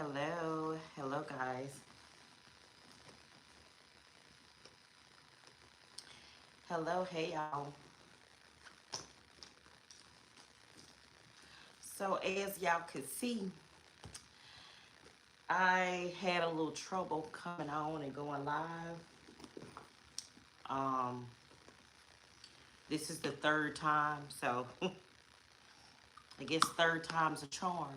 Hello guys. Hello, hey y'all. So as y'all could see, I had a little trouble coming on and going live. Um, this is the third time, so I guess third time's a charm.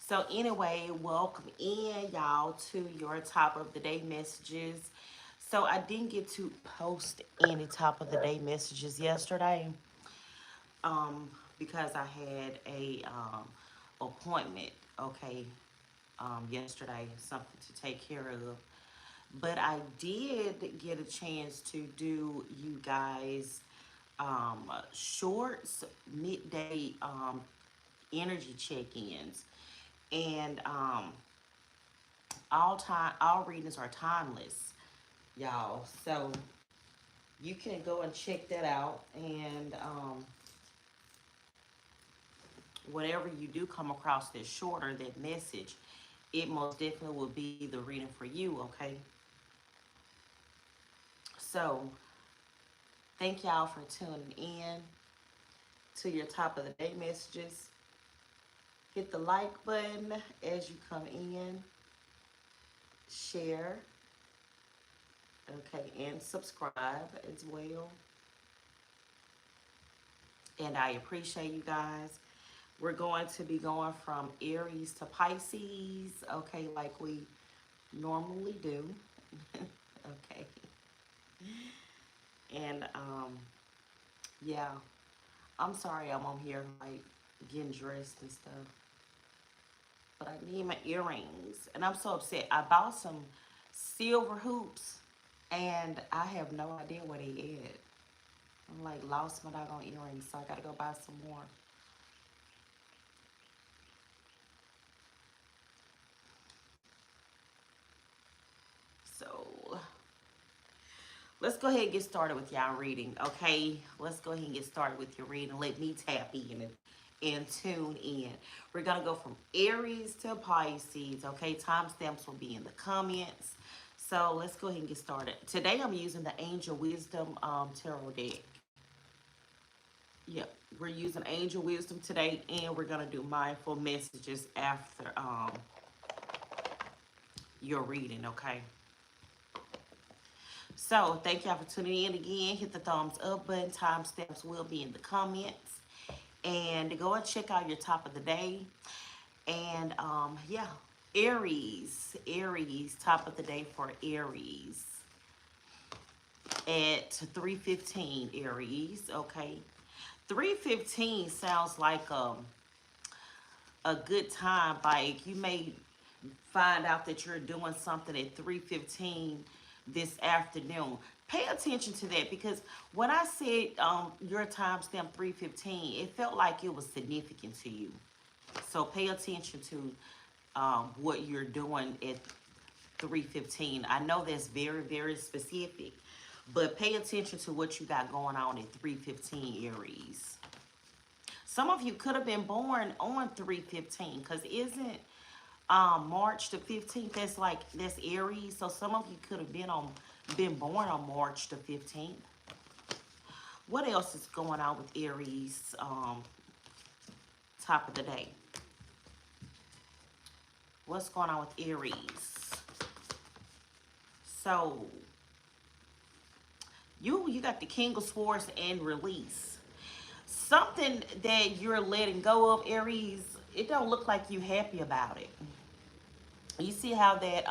So anyway, welcome in y'all to your top of the day messages. So I didn't get to post any top of the day messages yesterday. um, because I had a appointment, okay, yesterday, something to take care of. But I did get a chance to do you guys shorts, midday energy check-ins, and all readings are timeless, y'all. So you can go and check that out, and whatever you do come across that's short or that message, it most definitely will be the reading for you, okay? So, thank y'all for tuning in to your top of the day messages. Hit the like button as you come in, share, okay, and subscribe as well. And I appreciate you guys. We're going to be going from Aries to Pisces, okay, like we normally do. Okay. And yeah, I'm sorry I'm on here like getting dressed and stuff. But I need my earrings. And I'm so upset. I bought some silver hoops and I have no idea where they at. I'm like lost my doggone earrings, so I gotta go buy some more. So let's go ahead and get started with y'all reading, okay? Let's go ahead and get started with your reading. Let me tap in and tune in. We're gonna go from Aries to Pisces, okay? Timestamps will be in the comments. So let's go ahead and get started. Today I'm using the Angel Wisdom Tarot deck. Yep, we're using Angel Wisdom today, and we're gonna do mindful messages after your reading, okay? So thank y'all for tuning in again. Hit the thumbs up button. Timestamps will be in the comments. And go and check out your top of the day. And yeah, Aries, top of the day for Aries at 3:15. Aries, okay. 3:15 sounds like a good time. Like you may find out that you're doing something at 3:15 this afternoon. Pay attention to that, because when I said your timestamp 3:15, it felt like it was significant to you. So pay attention to what you're doing at 3:15. I know that's very specific, but pay attention to what you got going on at 3:15, Aries. Some of you could have been born on 3:15, because isn't March the 15th, that's Aries. So some of you could have been born on March the 15th. What else is going on with Aries top of the day? What's going on with Aries? So you got the King of Swords and release. Something that you're letting go of, Aries, it don't look like you happy about it. You see how that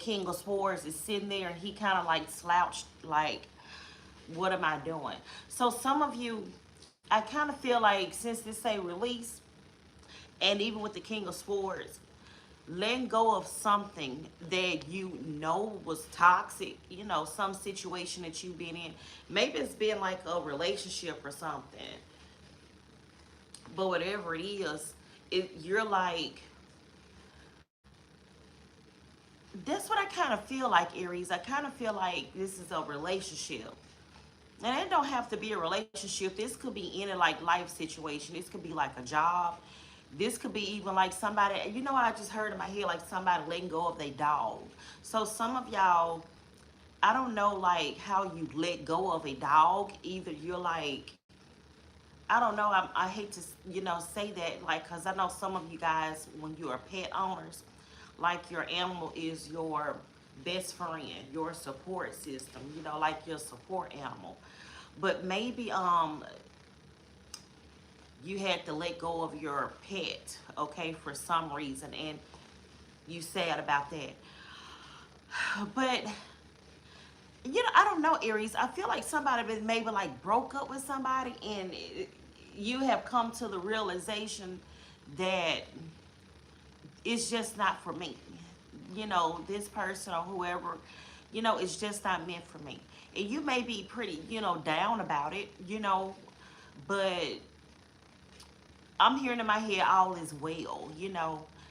King of Swords is sitting there and he kind of like slouched, like, what am I doing? So some of you, I kind of feel like, since this say release, and even with the King of Swords, letting go of something that you know was toxic, some situation that you've been in. Maybe it's been like a relationship or something. But whatever it is, you're like, that's what I kind of feel like, Aries. I kind of feel like this is a relationship. And it don't have to be a relationship. This could be any like life situation. This could be like a job. This could be even like somebody, you know what I just heard in my head, like somebody letting go of their dog. So some of y'all, I don't know like how you let go of a dog. Either you're like, I don't know, I hate to, say that, like, because I know some of you guys, when you are pet owners, like your animal is your best friend, your support system, like your support animal. But maybe you had to let go of your pet, okay, for some reason, and you sad about that. But I don't know, Aries. I feel like somebody been maybe like broke up with somebody, and you have come to the realization that it's just not for me. This person or whoever, it's just not meant for me. And you may be pretty, down about it, but I'm hearing in my head all is well.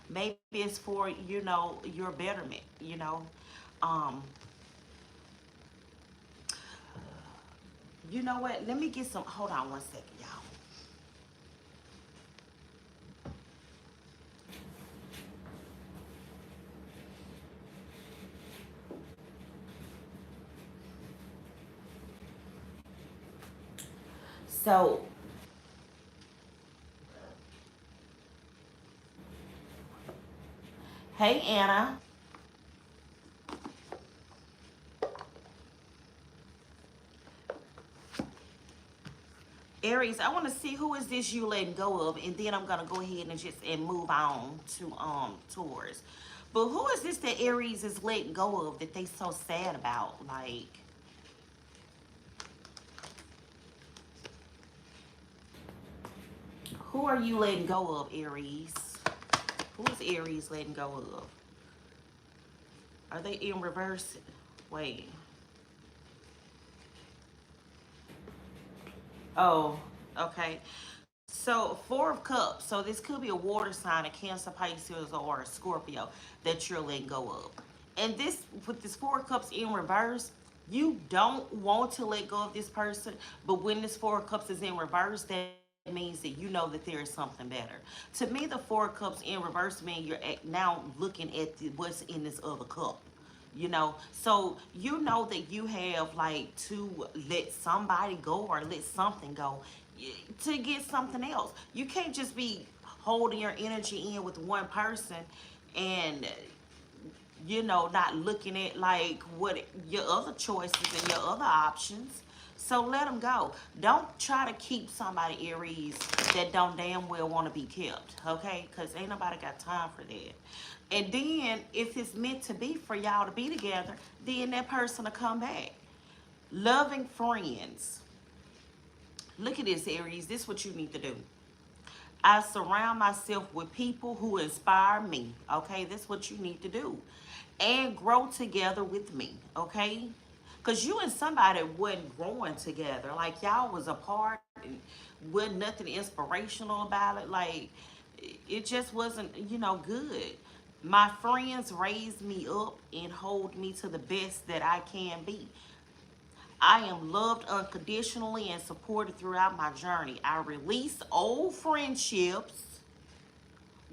Maybe it's for, your betterment. Um, you know what? Let me get some, hold on one second, y'all. So, hey, Anna. Aries, I want to see who is this you letting go of, and then I'm gonna go ahead and just and move on to Taurus. But who is this that Aries is letting go of that they so sad about? Like, who are you letting go of, Aries? Who is Aries letting go of? Are they in reverse? Wait. Oh, okay. So, Four of Cups. So, this could be a water sign, a Cancer, Pisces, or a Scorpio that you're letting go of. And this, with this Four of Cups in reverse, you don't want to let go of this person, but when this Four of Cups is in reverse, that means that you know that there is something better. To me, the Four of Cups in reverse means you're now looking at what's in this other cup. So you know that you have like to let somebody go or let something go to get something else. You can't just be holding your energy in with one person and not looking at like what your other choices and your other options. So let them go. Don't try to keep somebody, Aries, that don't damn well want to be kept, okay? Because ain't nobody got time for that. And then if it's meant to be for y'all to be together, then that person will come back. Loving friends. Look at this, Aries. This is what you need to do. I surround myself with people who inspire me. Okay, that's what you need to do. And grow together with me. Okay? Because you and somebody wasn't growing together. Like y'all was apart and wasn't nothing inspirational about it. Like it just wasn't, good. My friends raised me up and hold me to the best that I can be. I am loved unconditionally and supported throughout my journey. I release old friendships,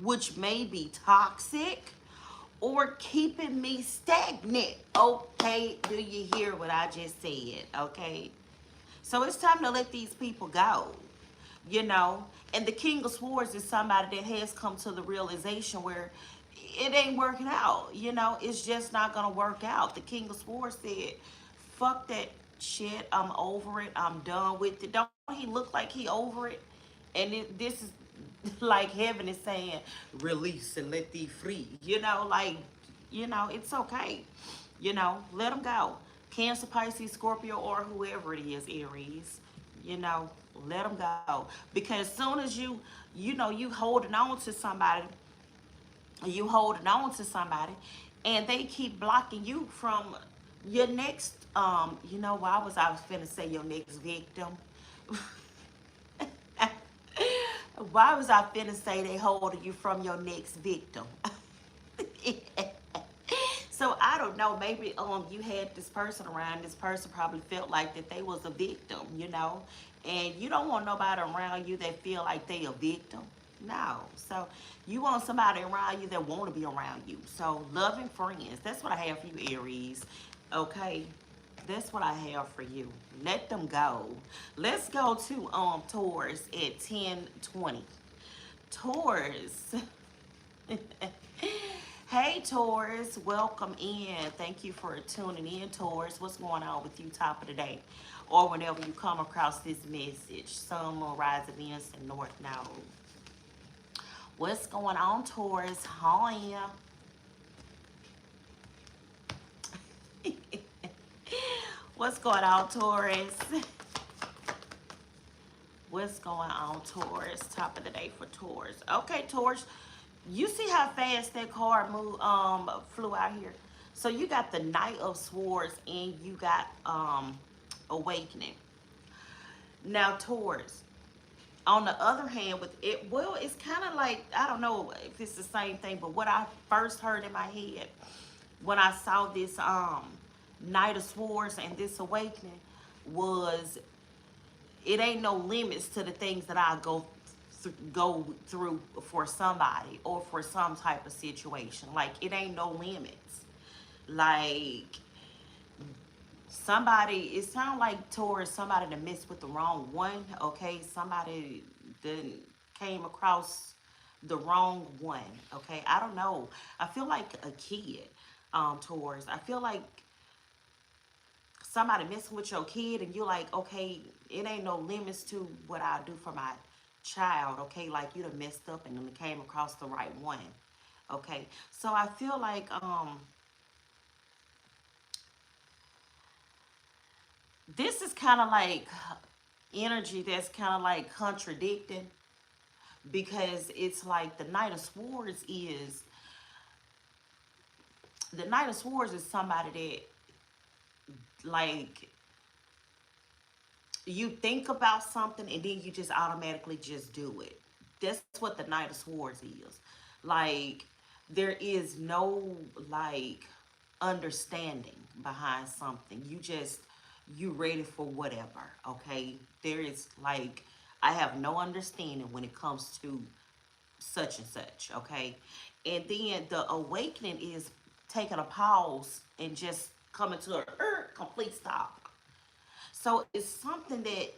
which may be toxic or keeping me stagnant. Okay, do you hear what I just said? Okay. So it's time to let these people go, you know. And the King of Swords is somebody that has come to the realization where it ain't working out, it's just not gonna work out. The King of Swords said, fuck that shit, I'm over it, I'm done with it. Don't he look like he over it? And this is like heaven is saying, release and let thee free, like, it's okay, let them go. Cancer, Pisces, Scorpio, or whoever it is, Aries, you know, let them go. Because as soon as you holding on to somebody, and they keep blocking you from your next, why was I finna say your next victim? Why was I finna say they holding you from your next victim? So So I don't know, maybe you had this person around, this person probably felt like that they was a victim, you know, and you don't want nobody around you that feel like they a victim. No. So you want somebody around you that want to be around you. So loving friends, that's what I have for you, Aries. Okay. That's what I have for you. Let them go. Let's go to Taurus at 10:20. Taurus. Hey Taurus, welcome in. Thank you for tuning in, Taurus. What's going on with you top of the day? Or whenever you come across this message. Sun, moon, rising, Venus, and North Node. What's going on, Taurus? Hi. What's going on, Taurus? What's going on, Taurus? Top of the day for Taurus. Okay, Taurus. You see how fast that card flew out here? So you got the Knight of Swords and you got Awakening. Now, Taurus, on the other hand, with it, well, it's kind of like, I don't know if it's the same thing, but what I first heard in my head when I saw this Knight of Swords and this Awakening was, it ain't no limits to the things that I go through for somebody or for some type of situation. Like, it ain't no limits. Like, somebody, it sounds like Taurus, somebody that messed with the wrong one. Okay, somebody that came across the wrong one. Okay, I don't know. I feel like a kid, Taurus. I feel like somebody messing with your kid and you're like, okay, it ain't no limits to what I do for my child. Okay, like you done messed up and then came across the right one. Okay, so I feel like this is kind of like energy that's kind of like contradicting, because it's like the Knight of Swords is somebody that, like, you think about something and then you just automatically just do it. That's what the Knight of Swords is. Like, there is no, like, understanding behind something. You ready for whatever, okay? There is, like, I have no understanding when it comes to such and such, okay? And then the Awakening is taking a pause and just coming to a complete stop. So it's something that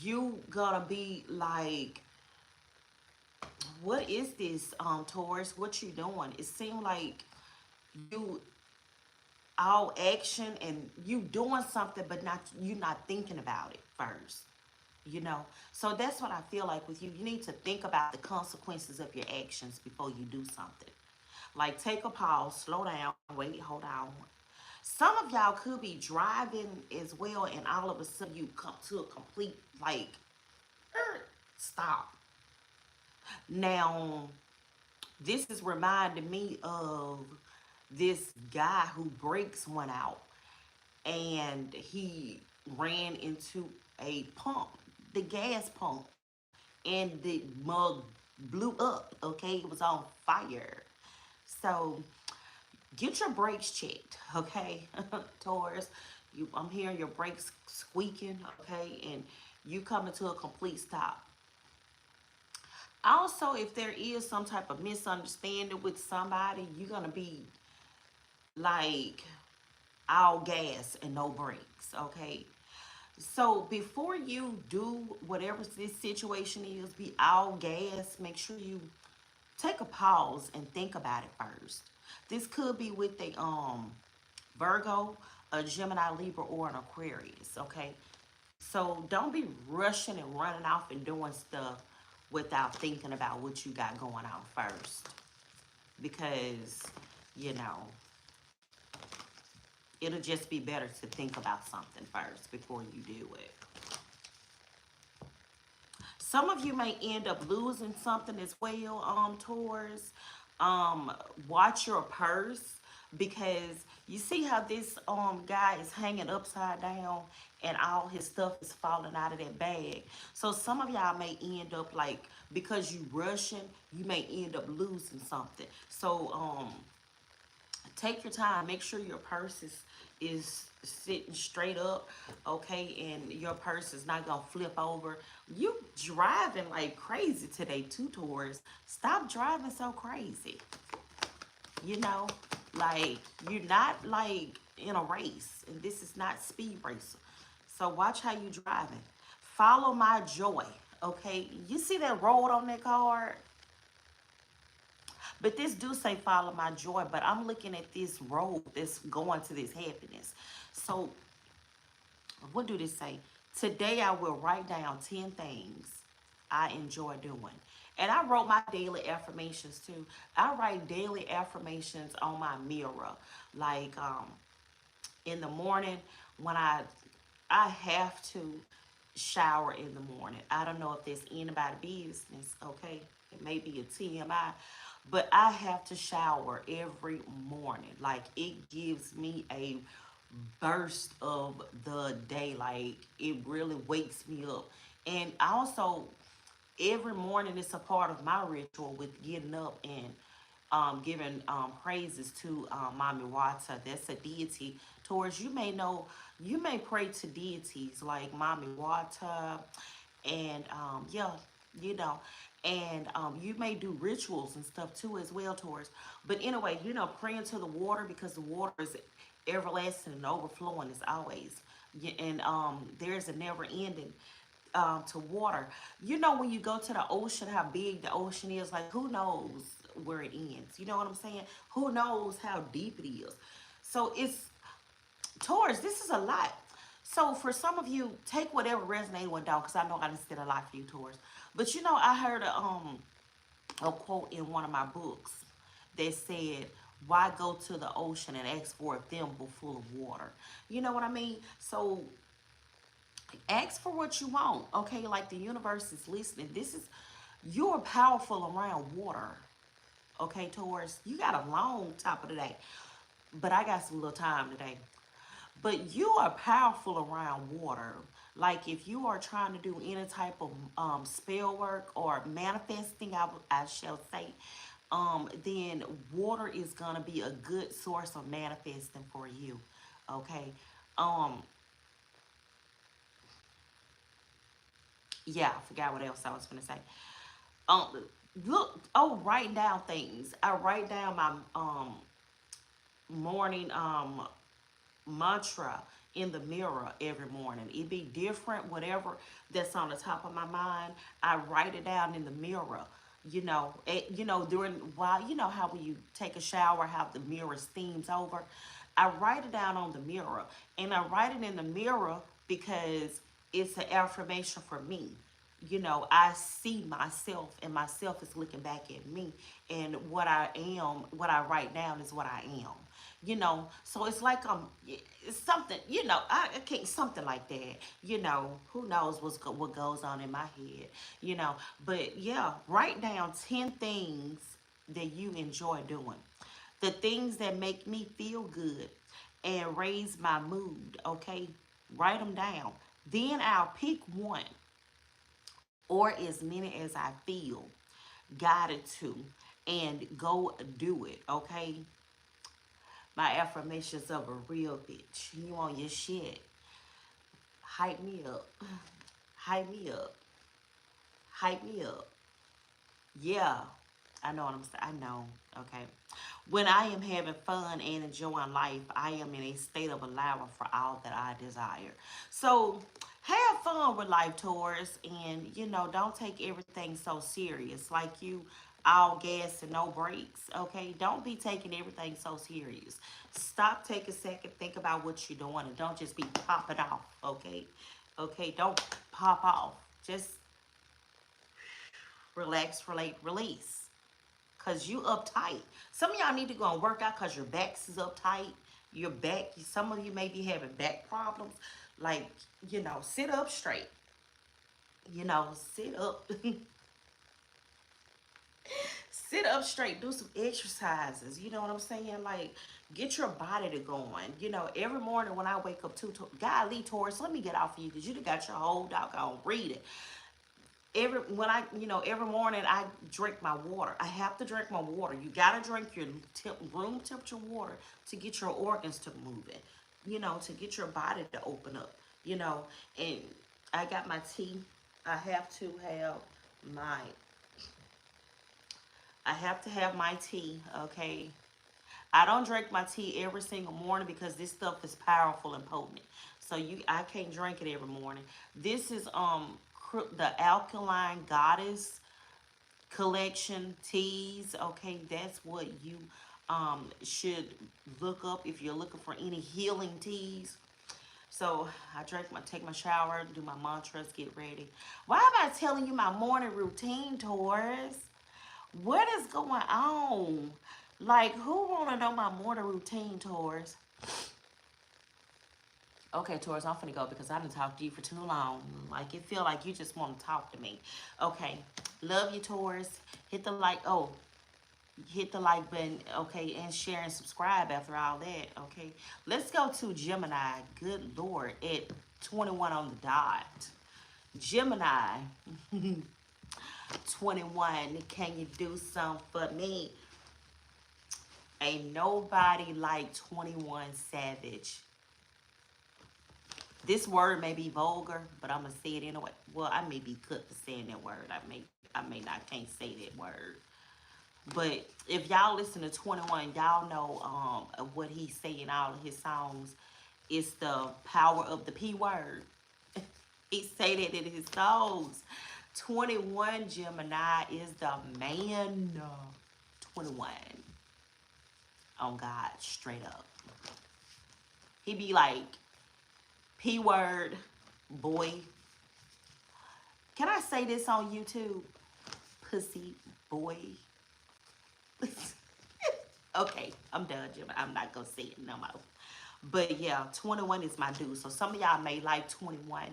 you gonna be like, what is this, Taurus? What you doing? It seemed like you all action and you doing something, but not you not thinking about it first. You know, so that's what I feel like with you. You need to think about the consequences of your actions before you do something. Like, take a pause, slow down, wait, hold on. Some of y'all could be driving as well, and all of a sudden you come to a complete, like, stop. Now, this is reminding me of this guy who brakes went out and he ran into a pump, the gas pump, and the mug blew up. Okay, it was on fire. So get your brakes checked, okay, Taurus. I'm hearing your brakes squeaking, okay, and you coming to a complete stop. Also, if there is some type of misunderstanding with somebody, you're gonna be like all gas and no brakes, okay? So before you do whatever this situation is, be all gas, make sure you take a pause and think about it first. This could be with a Virgo, a Gemini, Libra, or an Aquarius, okay? So don't be rushing and running off and doing stuff without thinking about what you got going on first. Because, you know, it'll just be better to think about something first before you do it. Some of you may end up losing something as well, Taurus. Watch your purse, because you see how this guy is hanging upside down and all his stuff is falling out of that bag. So some of y'all may end up, like, because you rushing, you may end up losing something. So Take your time. Make sure your purse is sitting straight up, okay, and your purse is not gonna flip over. You driving like crazy today, too, Taurus. Stop driving so crazy. You know, like you're not like in a race, and this is not speed racer. So watch how you driving. Follow my joy, okay? You see that road on that card? But this do say follow my joy, but I'm looking at this road that's going to this happiness. So what do this say? Today I will write down 10 things I enjoy doing. And I wrote my daily affirmations too. I write daily affirmations on my mirror. Like in the morning when I have to shower in the morning. I don't know if there's anybody business, okay? It may be a TMI, but I have to shower every morning. Like it gives me a burst of the day. Like it really wakes me up. And also every morning it's a part of my ritual with getting up and giving praises to Mami Wata. That's a deity. Towards you may know, you may pray to deities like Mami Wata, and yeah, you know, and you may do rituals and stuff too as well, Taurus. But anyway, praying to the water because the water is everlasting and overflowing as always. And there's a never ending to water. When you go to the ocean, how big the ocean is, like who knows where it ends? You know what I'm saying? Who knows how deep it is? So it's Taurus, this is a lot. So for some of you, take whatever resonated with down, because I know I just did a lot for you, Taurus. But I heard a quote in one of my books that said, "Why go to the ocean and ask for a thimble full of water?" You know what I mean? So ask for what you want, okay? Like the universe is listening. You're powerful around water, okay, Taurus? You got a long top of the day, but I got some little time today. But you are powerful around water. Like if you are trying to do any type of spell work or manifesting, I shall say, then water is gonna be a good source of manifesting for you. Okay. Um, yeah, I forgot what else I was gonna say. Um, look, oh, write down things. I write down my morning mantra in the mirror every morning. It be different, whatever that's on the top of my mind. I write it down in the mirror. During while how when you take a shower, how the mirror steams over. I write it down on the mirror, and I write it in the mirror because it's an affirmation for me. I see myself, and myself is looking back at me, and what I am, what I write down is what I am. So it's like it's something, I can't, something like that. Who knows what goes on in my head, but yeah, write down 10 things that you enjoy doing, the things that make me feel good and raise my mood, okay? Write them down. Then I'll pick one or as many as I feel guided to and go do it, okay? My affirmations of a real bitch. You on your shit. Hype me up. Hype me up. Hype me up. Yeah. I know what I'm saying. I know. Okay. When I am having fun and enjoying life, I am in a state of allowing for all that I desire. So have fun with life, Taurus, and don't take everything so serious. Like you all gas and no brakes. Okay. Don't be taking everything so serious. Stop, take a second, think about what you're doing, and don't just be popping off. Okay. Okay. Don't pop off. Just relax, relate, release. Cause you uptight. Some of y'all need to go and work out cause your backs is uptight. Your back, some of you may be having back problems. Like, sit up straight. Sit up. Sit up straight. Do some exercises. You know what I'm saying? Like, get your body to going. Every morning when I wake up, golly, Taurus, let me get off of you because you done got your whole doggone reading. Every morning I drink my water. I have to drink my water. You gotta drink your room temperature water to get your organs to moving. To get your body to open up. And I got my tea. I have to have my I have to have my tea, okay? I don't drink my tea every single morning because this stuff is powerful and potent. So I can't drink it every morning. This is the Alkaline Goddess collection teas. Okay, that's what you should look up if you're looking for any healing teas. So I take my shower, do my mantras, get ready. Why am I telling you my morning routine, Taurus? What is going on? Like, who want to know my morning routine, Taurus? Okay, Taurus, I'm finna go because I didn't talk to you for too long. Like, it feel like you just want to talk to me. Okay, love you, Taurus. Hit the like. Oh, hit the like button. Okay, and share and subscribe after all that. Okay, let's go to Gemini. Good Lord, at 21 on the dot. Gemini, 21. Can you do something for me? Ain't nobody like 21 Savage. This word may be vulgar, but I'm gonna say it anyway. Well, I may be cut for saying that word. I may not can't say that word. But if y'all listen to 21, y'all know what he's saying all of his songs. It's the power of the P word. He say that in his songs. 21 Gemini is the man. 21 on God, straight up. He be like, P word, boy. Can I say this on YouTube? Pussy, boy. Okay, I'm done, Jim. I'm not going to say it no more. But yeah, 21 is my dude. So some of y'all may like 21.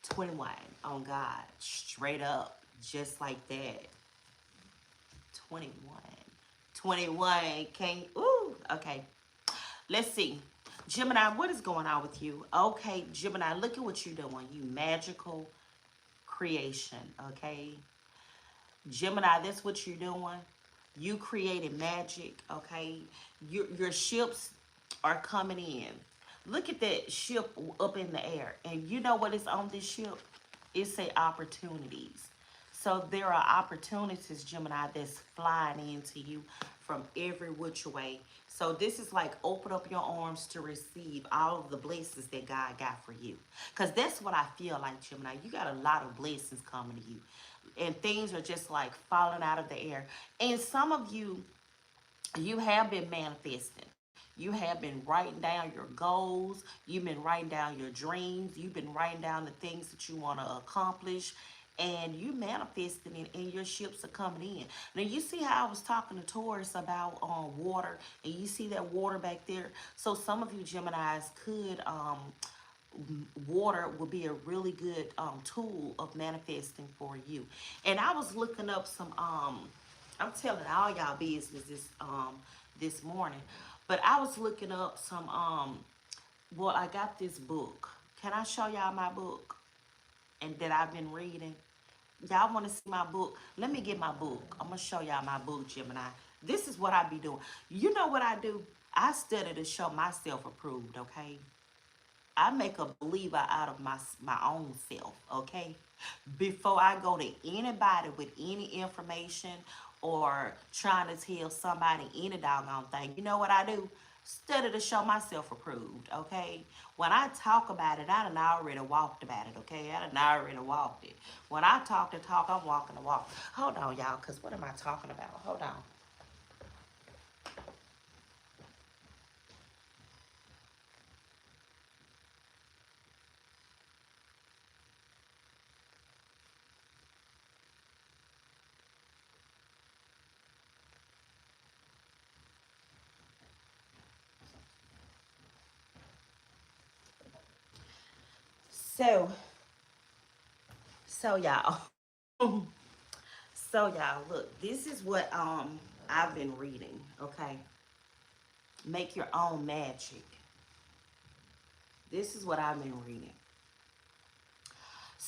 21 on God. Straight up. Just like that. 21. 21. Can't. Ooh. Okay. Let's see. Gemini, what is going on with you? Okay, Gemini, look at what you're doing. You magical creation, okay? Gemini, that's what you're doing. You created magic, okay? Your ships are coming in. Look at that ship up in the air. And you know what is on this ship? It say opportunities. So there are opportunities, Gemini, that's flying into you from every which way. So this is like open up your arms to receive all of the blessings that God got for you. Because that's what I feel like, Gemini. You got a lot of blessings coming to you. And things are just like falling out of the air. And some of you, you have been manifesting. You have been writing down your goals. You've been writing down your dreams. You've been writing down the things that you want to accomplish. And you manifesting it, and your ships are coming in. Now, you see how I was talking to Taurus about water, and you see that water back there? So some of you Geminis could, water will be a really good tool of manifesting for you. And I was looking up some, I'm telling all y'all business this morning. But I was looking up some, well, I got this book. Can I show y'all my book? And that I've been reading. Y'all want to see my book? Let me get my book. I'm going to show y'all my book, Gemini. This is what I be doing. You know what I do? I study to show myself approved, okay? I make a believer out of my own self, okay? Before I go to anybody with any information or trying to tell somebody any doggone thing, you know what I do? Study to show myself approved, okay? When I talk about it, I done already walked about it, okay? I done already walked it. When I talk the talk, I'm walking the walk. Hold on, y'all, because what am I talking about? Hold on. So, y'all. So y'all, look, this is what I've been reading, okay? Make your own magic. This is what I've been reading.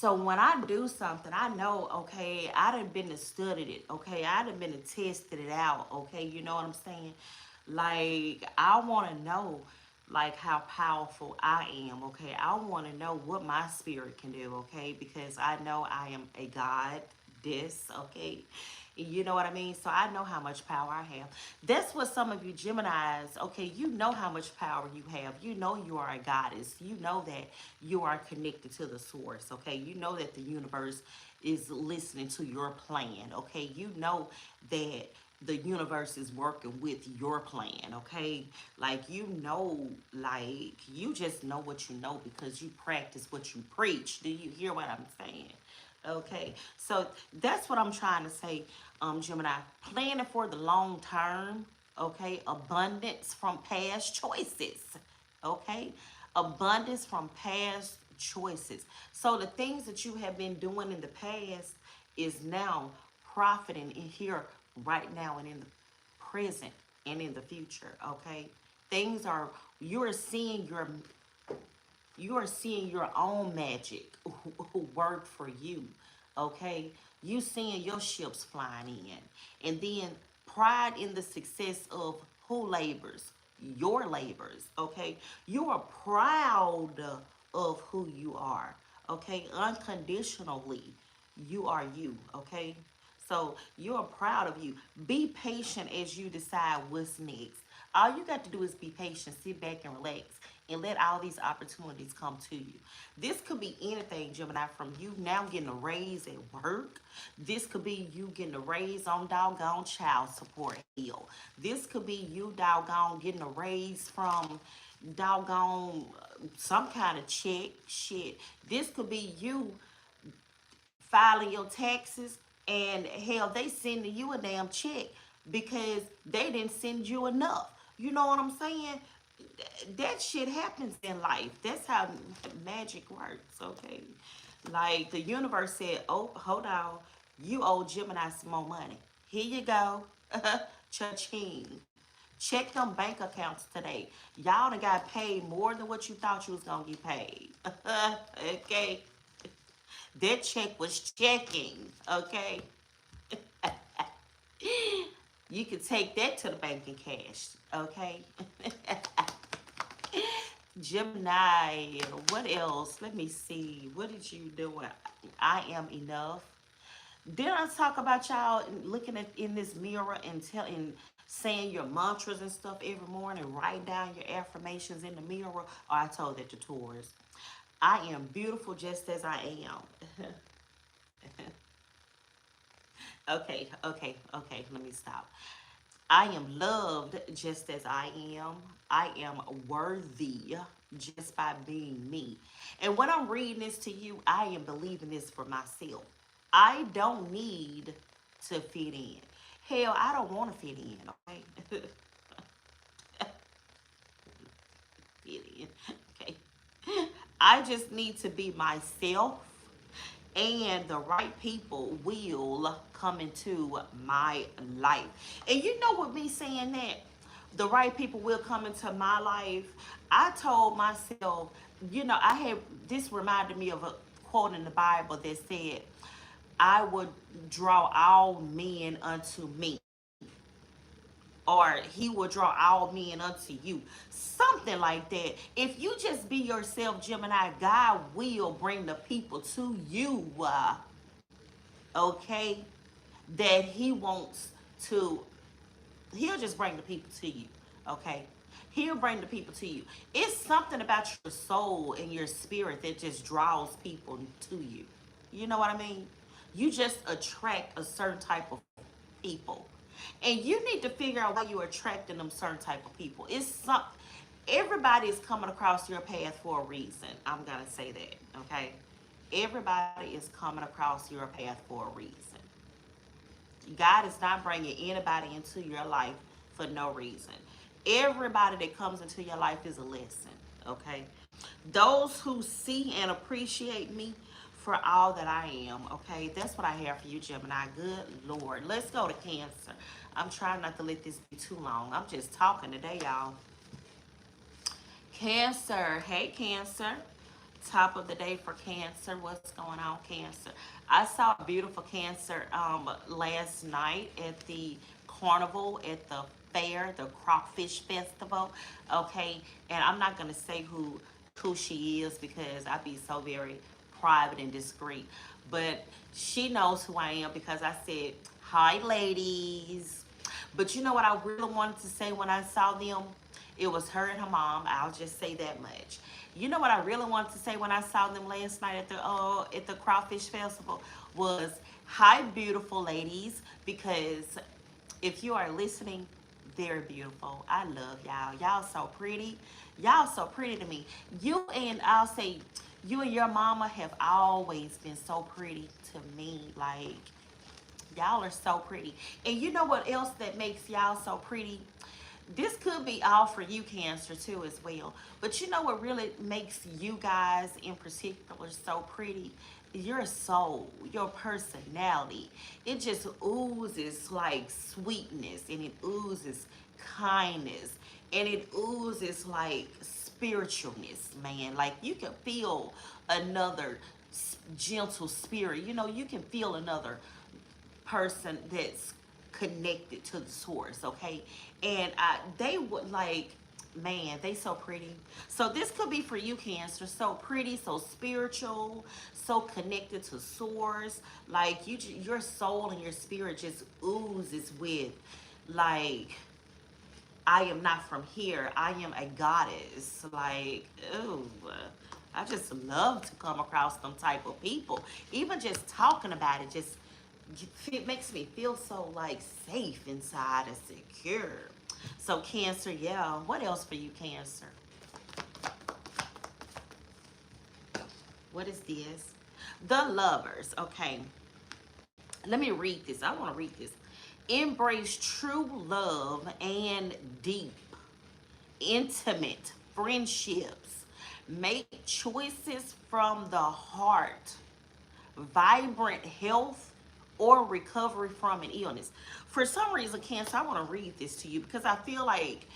So when I do something, I know, okay, I done been to studied it, okay, I done been to tested it out, okay, you know what I'm saying? Like, I want to know, like, how powerful I am, okay? I want to know what my spirit can do, okay? Because I know I am a goddess, okay? You know what I mean? So I know how much power I have. That's what some of you Geminis, okay, you know how much power you have. You know you are a goddess. You know that you are connected to the source, okay? You know that the universe is listening to your plan, okay? You know that the universe is working with your plan, okay? Like, you know, like, you just know what you know because you practice what you preach. Do you hear what I'm saying? Okay, so that's what I'm trying to say, Gemini. Planning for the long term, okay? Abundance from past choices, okay? Abundance from past choices. So the things that you have been doing in the past is now profiting in here right now and in the present and in the future, okay? Things are, you're seeing your you are seeing your own magic work for you, okay? You seeing your ships flying in. And then pride in the success of who labors? Your labors, okay? You are proud of who you are, okay? Unconditionally, you are you, okay? So you're proud of you. Be patient as you decide what's next. All you got to do is be patient, sit back and relax, and let all these opportunities come to you. This could be anything, Gemini, from you now getting a raise at work. This could be you getting a raise on doggone child support. Hell, this could be you doggone getting a raise from doggone some kind of check. Shit. This could be you filing your taxes, and hell, they sending you a damn check because they didn't send you enough. You know what I'm saying? That shit happens in life. That's how magic works, okay? Like, the universe said, oh, hold on, you owe Gemini some more money. Here you go. Cha-ching. Check them bank accounts today. Y'all done got paid more than what you thought you was gonna get paid. Okay? Their check was checking, okay? You can take that to the bank in cash, okay? Gemini, what else? Let me see. What did you do? I am enough. Did I talk about y'all looking at in this mirror and telling, saying your mantras and stuff every morning, write down your affirmations in the mirror? Or I told that to Taurus. I am beautiful just as I am. Okay. Let me stop. I am loved just as I am. I am worthy just by being me. And when I'm reading this to you, I am believing this for myself. I don't need to fit in. Hell, I don't want to fit in, okay? Fit in, okay? I just need to be myself, and the right people will come into my life. And you know, what me saying that, the right people will come into my life, I told myself, you know, I had, this reminded me of a quote in the Bible that said, I would draw all men unto me, or he will draw all men unto you. Something like that. If you just be yourself, Gemini, God will bring the people to you, okay? That he wants to, he'll just bring the people to you, okay? He'll bring the people to you. It's something about your soul and your spirit that just draws people to you. You know what I mean? You just attract a certain type of people. And you need to figure out why you're attracting them certain type of people. It's some, everybody is coming across your path for a reason. I'm gonna say that, okay? Everybody is coming across your path for a reason. God is not bringing anybody into your life for no reason. Everybody that comes into your life is a lesson, okay? Those who see and appreciate me for all that I am, okay? That's what I have for you, Gemini. Good Lord. Let's go to Cancer. I'm trying not to let this be too long. I'm just talking today, y'all. Cancer. Hey, Cancer. Top of the day for Cancer. What's going on, Cancer? I saw a beautiful Cancer last night at the carnival at the fair, the Crawfish Festival. Okay, and I'm not gonna say who she is because I'd be so very private and discreet. But she knows who I am because I said, "Hi, ladies." But you know what I really wanted to say when I saw them? It was her and her mom. I'll just say that much. You know what I really wanted to say when I saw them last night at the Crawfish Festival was, "Hi, beautiful ladies," because if you are listening, very beautiful. I love y'all. Y'all so pretty. Y'all so pretty to me. You and I'll say, you and your mama have always been so pretty to me. Like, y'all are so pretty. And you know what else that makes y'all so pretty? This could be all for you, Cancer, too, as well. But you know what really makes you guys in particular so pretty? Your soul, your personality. It just oozes like sweetness, and it oozes kindness, and it oozes like spiritualness, man. Like you can feel another gentle spirit. You know, you can feel another person that's connected to the source, okay? And they would like, man, they so pretty. So this could be for you, Cancer. So pretty, so spiritual, so connected to source. Like your soul and your spirit just oozes with, like, I am not from here. I am a goddess. Like, ooh, I just love to come across them type of people. Even just talking about it, just it makes me feel so like safe inside and secure. So Cancer, yeah. What else for you, Cancer? What is this? The Lovers. Okay, let me read this. I want to read this. Embrace true love and deep intimate friendships. Make choices from the heart. Vibrant health or recovery from an illness. For some reason, Cancer, I want to read this to you because I feel like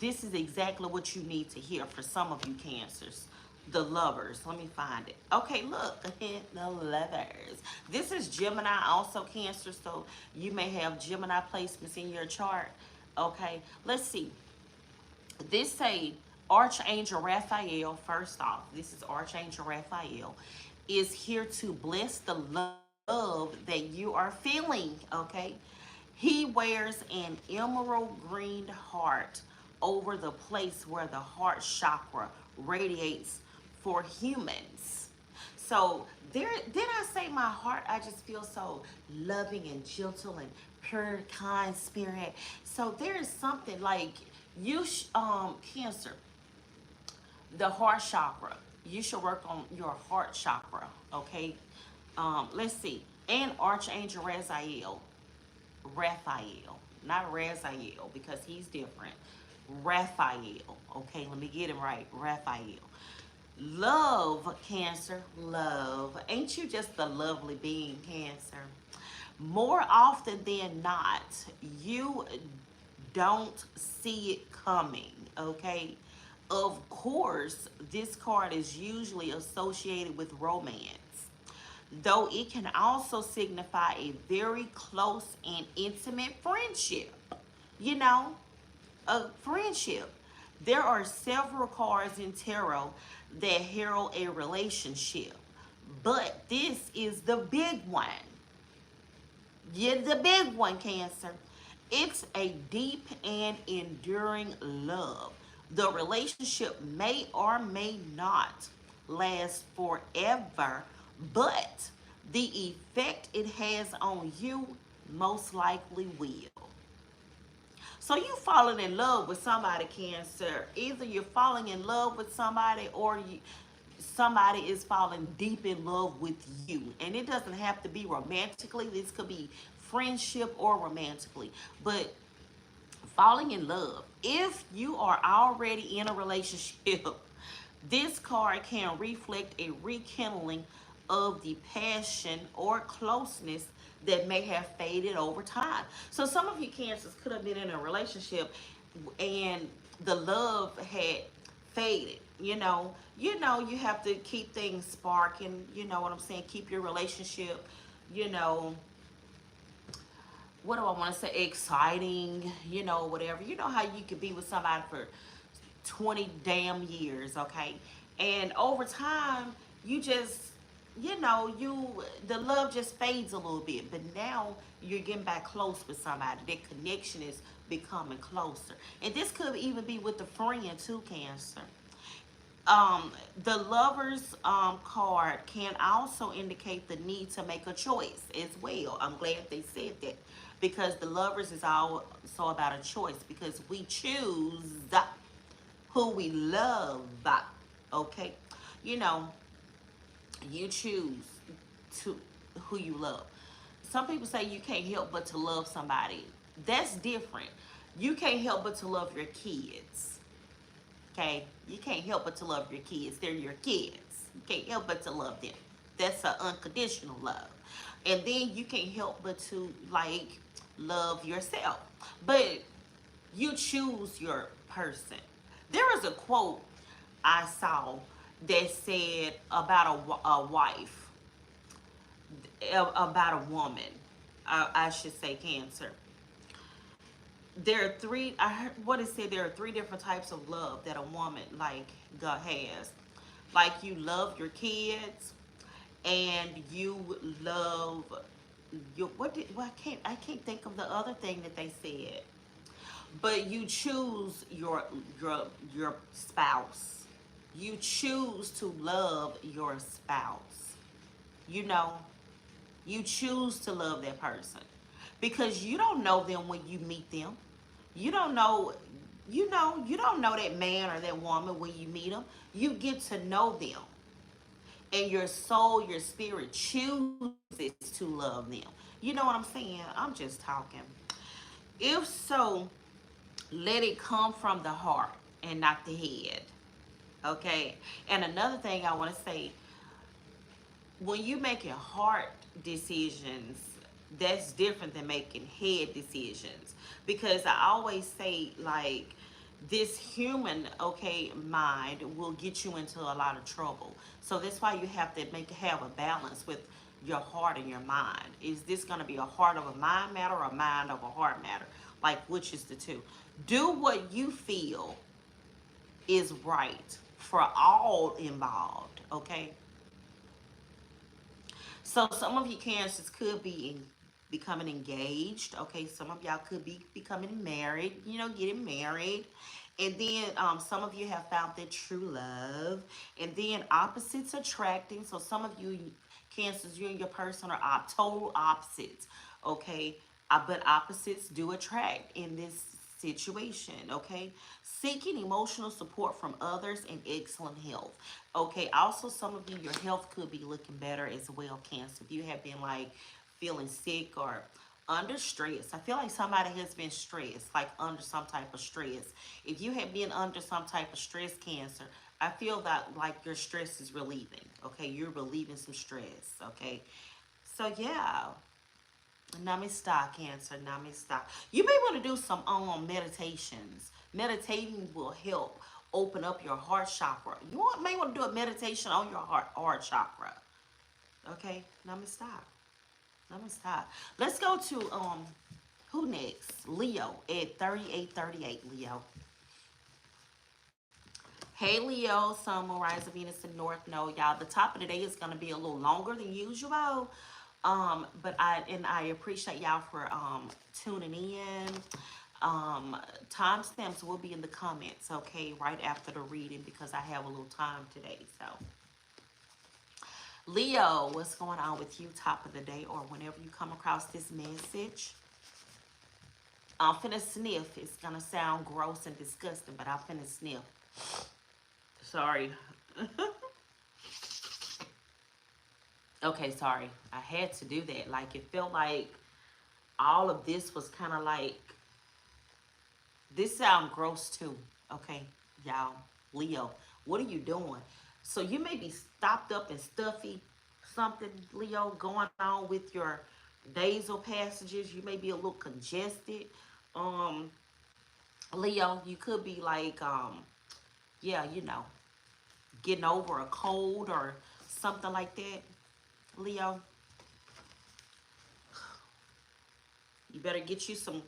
this is exactly what you need to hear for some of you Cancers. The Lovers. Let me find it. Okay, look. The Lovers. This is Gemini, also Cancer, so you may have Gemini placements in your chart. Okay, let's see. This say Archangel Raphael, first off, this is Archangel Raphael, is here to bless the love that you are feeling, okay? He wears an emerald green heart over the place where the heart chakra radiates for humans. So there, did I say my heart? I just feel so loving and gentle and pure, kind spirit. So there is something like Cancer, the heart chakra. You should work on your heart chakra, okay? Let's see. And Archangel Raphael, not Raziel, because he's different. Raphael, okay? Let me get him right. Raphael. Love, Cancer, love. Ain't you just a lovely being, Cancer? More often than not, you don't see it coming, okay? Of course, this card is usually associated with romance, though it can also signify a very close and intimate friendship. You know, a friendship. There are several cards in tarot that herald a relationship, but this is the big one. Yeah, the big one, Cancer. It's a deep and enduring love. The relationship may or may not last forever, but the effect it has on you most likely will. So you falling in love with somebody, Cancer. Either you're falling in love with somebody or somebody is falling deep in love with you. And it doesn't have to be romantically. This could be friendship or romantically. But falling in love. If you are already in a relationship, this card can reflect a rekindling of the passion or closeness that may have faded over time. So some of you Cancers could have been in a relationship and the love had faded. You have to keep things sparking, you know what I'm saying? Keep your relationship, you know, what do I want to say, exciting, whatever. You know how you could be with somebody for 20 damn years, okay? And over time, you just, the love just fades a little bit. But now you're getting back close with somebody. That connection is becoming closer. And this could even be with a friend too, Cancer. The lovers card can also indicate the need to make a choice as well. I'm glad they said that, because the lovers is also about a choice, because we choose who we love. Okay, you know, you choose to who you love. Some people say you can't help but to love somebody. That's different. You can't help but to love your kids. Okay, you can't help but to love your kids. They're your kids. You can't help but to love them. That's an unconditional love. And then you can't help but to like love yourself. But you choose your person. There is a quote I saw that said about a wife, about a woman. I should say Cancer. There are three. I heard what it said. There are three different types of love that a woman like God has. Like you love your kids, and you love your what did well, I can't think of the other thing that they said. But you choose your spouse. You choose to love your spouse. You know, you choose to love that person because you don't know them when you meet them. You don't know, you don't know that man or that woman when you meet them. You get to know them, and your soul, your spirit chooses to love them. You know what I'm saying? I'm just talking. If so, let it come from the heart and not the head. Okay. And another thing I want to say, when you making heart decisions, that's different than making head decisions. Because I always say, like, this human, okay, mind will get you into a lot of trouble. So that's why you have to have a balance with your heart and your mind. Is this going to be a heart of a mind matter or a mind of a heart matter? Like, which is the two? Do what you feel is right for all involved, okay? So some of you cancers could be becoming engaged. Okay, some of y'all could be becoming married. Getting married, and then some of you have found their true love, and then opposites attracting. So some of you cancers, you and your person are total opposites. Okay, but opposites do attract in this situation. Okay, seeking emotional support from others and excellent health. Okay, also some of you, your health could be looking better as well, Cancer. If you have been like feeling sick or under stress, I feel like somebody has been stressed, like under some type of stress. If you have been under some type of stress, Cancer, I feel that like your stress is relieving. Okay, you're relieving some stress. Okay, so yeah, Namaste, Cancer. Namaste. You may want to do some meditations. Meditating will help open up your heart chakra. May want to do a meditation on your heart chakra. Okay, Namaste. Namaste. Let's go to who next? Leo at 3838. Leo. Hey Leo, Sun, Moon, Rise of Venus in North Node. Y'all, the top of the day is gonna be a little longer than usual. But I appreciate y'all for tuning in. Timestamps will be in the comments, okay, right after the reading because I have a little time today. So Leo, what's going on with you top of the day or whenever you come across this message? I'm finna sniff. It's gonna sound gross and disgusting, but I'm finna sniff. Sorry. Okay, sorry. I had to do that. Like, it felt like all of this was kind of like, this sound gross too. Okay, y'all. Leo, what are you doing? So you may be stopped up and stuffy, something, Leo, going on with your nasal passages. You may be a little congested. Um, Leo, you could be like, yeah, getting over a cold or something like that, Leo. You better get you some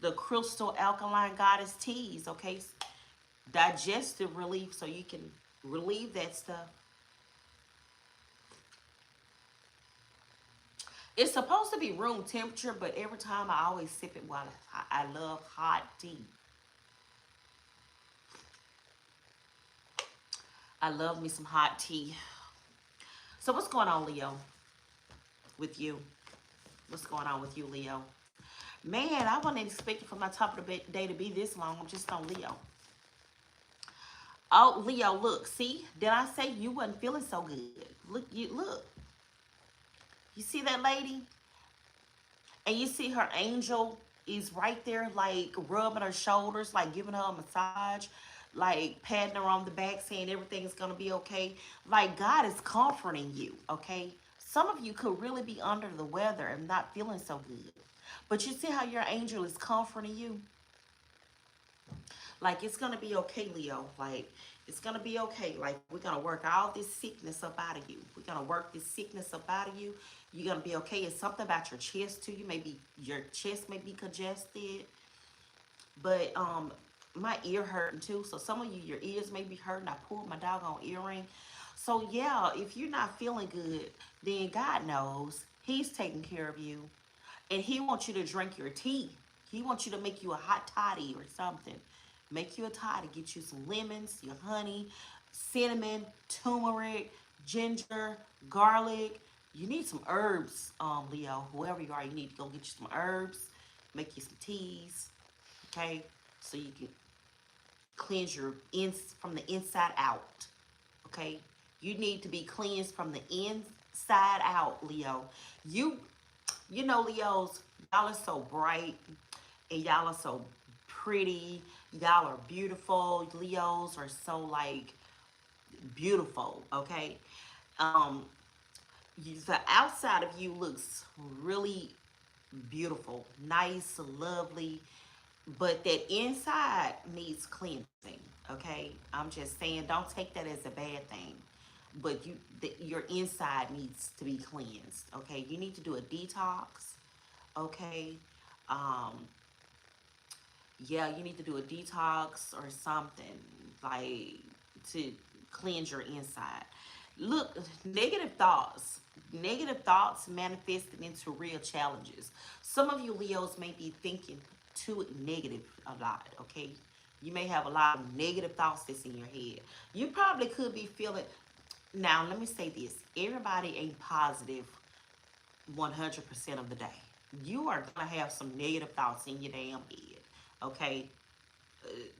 the crystal alkaline goddess teas, okay? Digestive relief so you can relieve that stuff. It's supposed to be room temperature, but every time I always sip it while it's hot. I love hot tea. I love me some hot tea. So what's going on, Leo, with you? What's going on with you, Leo? Man, I wasn't expecting for my top of the day to be this long. I'm just on Leo. Oh, Leo, look, see? Did I say you wasn't feeling so good? Look. You see that lady? And you see her angel is right there, like rubbing her shoulders, like giving her a massage, like patting her on the back, saying everything's gonna be okay. Like God is comforting you, okay? Some of you could really be under the weather and not feeling so good. But you see how your angel is comforting you? Like it's gonna be okay, Leo. Like it's gonna be okay. Like we're gonna work all this sickness up out of you. We're gonna work this sickness up out of you. You're gonna be okay. It's something about your chest too. You may be your chest may be congested, but my ear hurting too. So some of you, your ears may be hurting. I pulled my doggone earring. So yeah, if you're not feeling good, then God knows He's taking care of you, and He wants you to drink your tea. He wants you to make you a hot toddy or something. Make you a toddy. Get you some lemons, your honey, cinnamon, turmeric, ginger, garlic. You need some herbs, Leo. Whoever you are, you need to go get you some herbs. Make you some teas, okay? So you can cleanse your ins from the inside out, okay? You need to be cleansed from the inside out, Leo. You, you know, Leos, y'all are so bright and y'all are so pretty. Y'all are beautiful. Leos are so like beautiful, okay? Um, the outside of you looks really beautiful, nice, lovely, but that inside needs cleansing, okay? I'm just saying, don't take that as a bad thing, but your inside needs to be cleansed, okay? You need to do a detox, okay? Um, yeah, you need to do a detox or something like to cleanse your inside. Look, negative thoughts manifested into real challenges. Some of you Leos may be thinking too negative a lot, okay? You may have a lot of negative thoughts that's in your head. You probably could be feeling, now let me say this, everybody ain't positive 100% of the day. You are going to have some negative thoughts in your damn head, okay?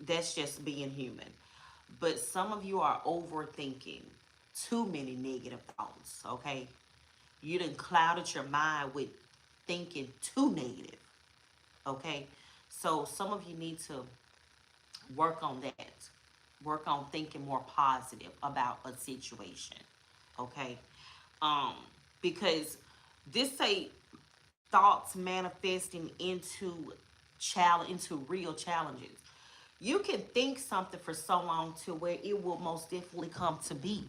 That's just being human. But some of you are overthinking too many negative thoughts, okay? You done clouded your mind with thinking too negative, okay? So some of you need to work on that. Work on thinking more positive about a situation, okay? Um, because this say thoughts manifesting into real challenges. You can think something for so long to where it will most definitely come to be.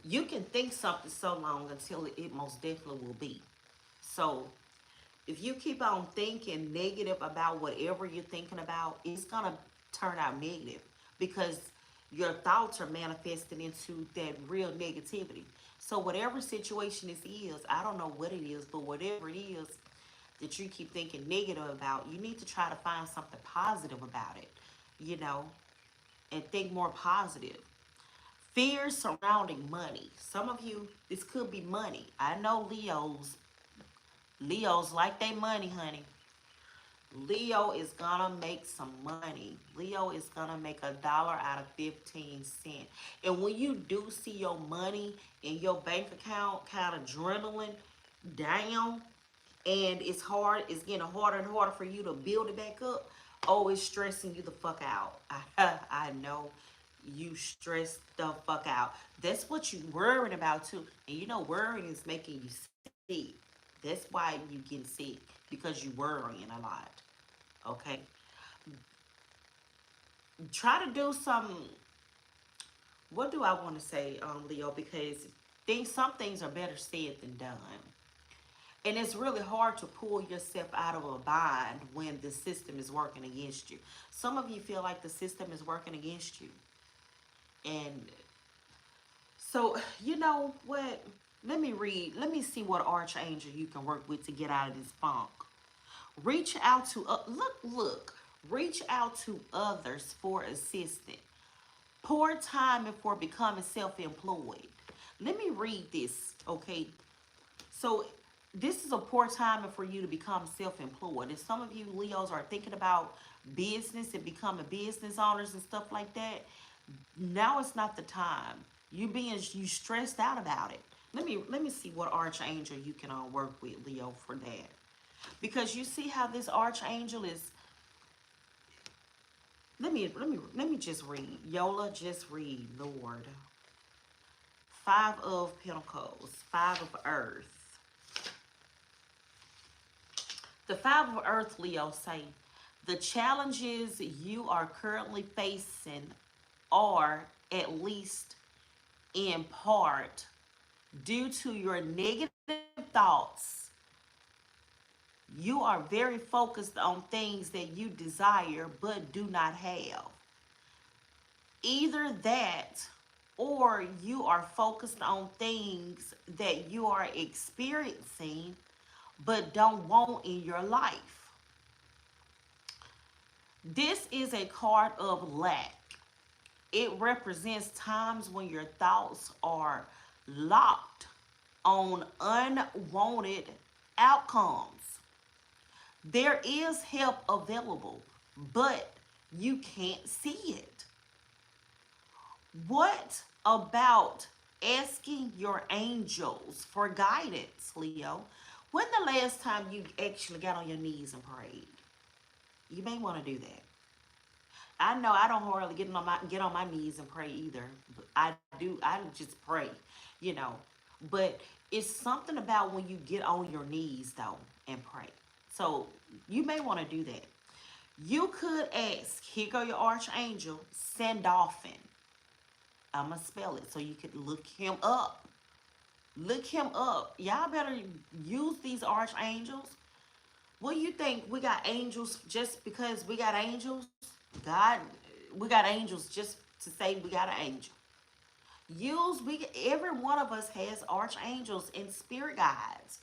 You can think something so long until it most definitely will be. So if you keep on thinking negative about whatever you're thinking about, it's gonna turn out negative because your thoughts are manifesting into that real negativity. So whatever situation this is, I don't know what it is, but whatever it is that you keep thinking negative about, you need to try to find something positive about it, you know, and think more positive. Fears surrounding money. Some of you, this could be money. I know Leos like they money, honey. Leo is gonna make some money. Leo is gonna make $1 out of 15 cents. And when you do see your money in your bank account kind of dwindling down, and it's getting harder and harder for you to build it back up, oh, it's stressing you the fuck out. I know you stress the fuck out. That's what you worrying about too. And you know, worrying is making you sick. That's why you getting sick, because you worrying a lot. Okay. Try to do some, what do I want to say, Leo? Because some things are better said than done. And it's really hard to pull yourself out of a bind when the system is working against you. Some of you feel like the system is working against you. And so, you know what? Let me see what archangel you can work with to get out of this funk. Reach out to, reach out to others for assistance. Poor timing for becoming self-employed. Let me read this, okay? So this is a poor timing for you to become self-employed. If some of you Leos are thinking about business and becoming business owners and stuff like that, now it's not the time. You stressed out about it. Let me see what archangel you can work with, Leo, for that. Because you see how this archangel is. Let me just read. Yola, just read, Lord. Five of Pentacles, Five of Earth. The Five of Earth, Leo, say, the challenges you are currently facing are, at least in part, due to your negative thoughts. You are very focused on things that you desire but do not have. Either that, or you are focused on things that you are experiencing but don't want in your life. This is a card of lack. It represents times when your thoughts are locked on unwanted outcomes. There is help available, but you can't see it. What about asking your angels for guidance, Leo? When the last time you actually got on your knees and prayed? You may want to do that. I know I don't hardly get on my knees and pray either. But I do. I just pray, you know. But it's something about when you get on your knees though and pray. So you may want to do that. You could ask. Here go your archangel, Sandalphon. I'm gonna spell it so you could look him up. Look him up. Y'all better use these archangels. What do you think? We got angels just because we got angels? God, we got angels just to say we got an angel. Every one of us has archangels and spirit guides.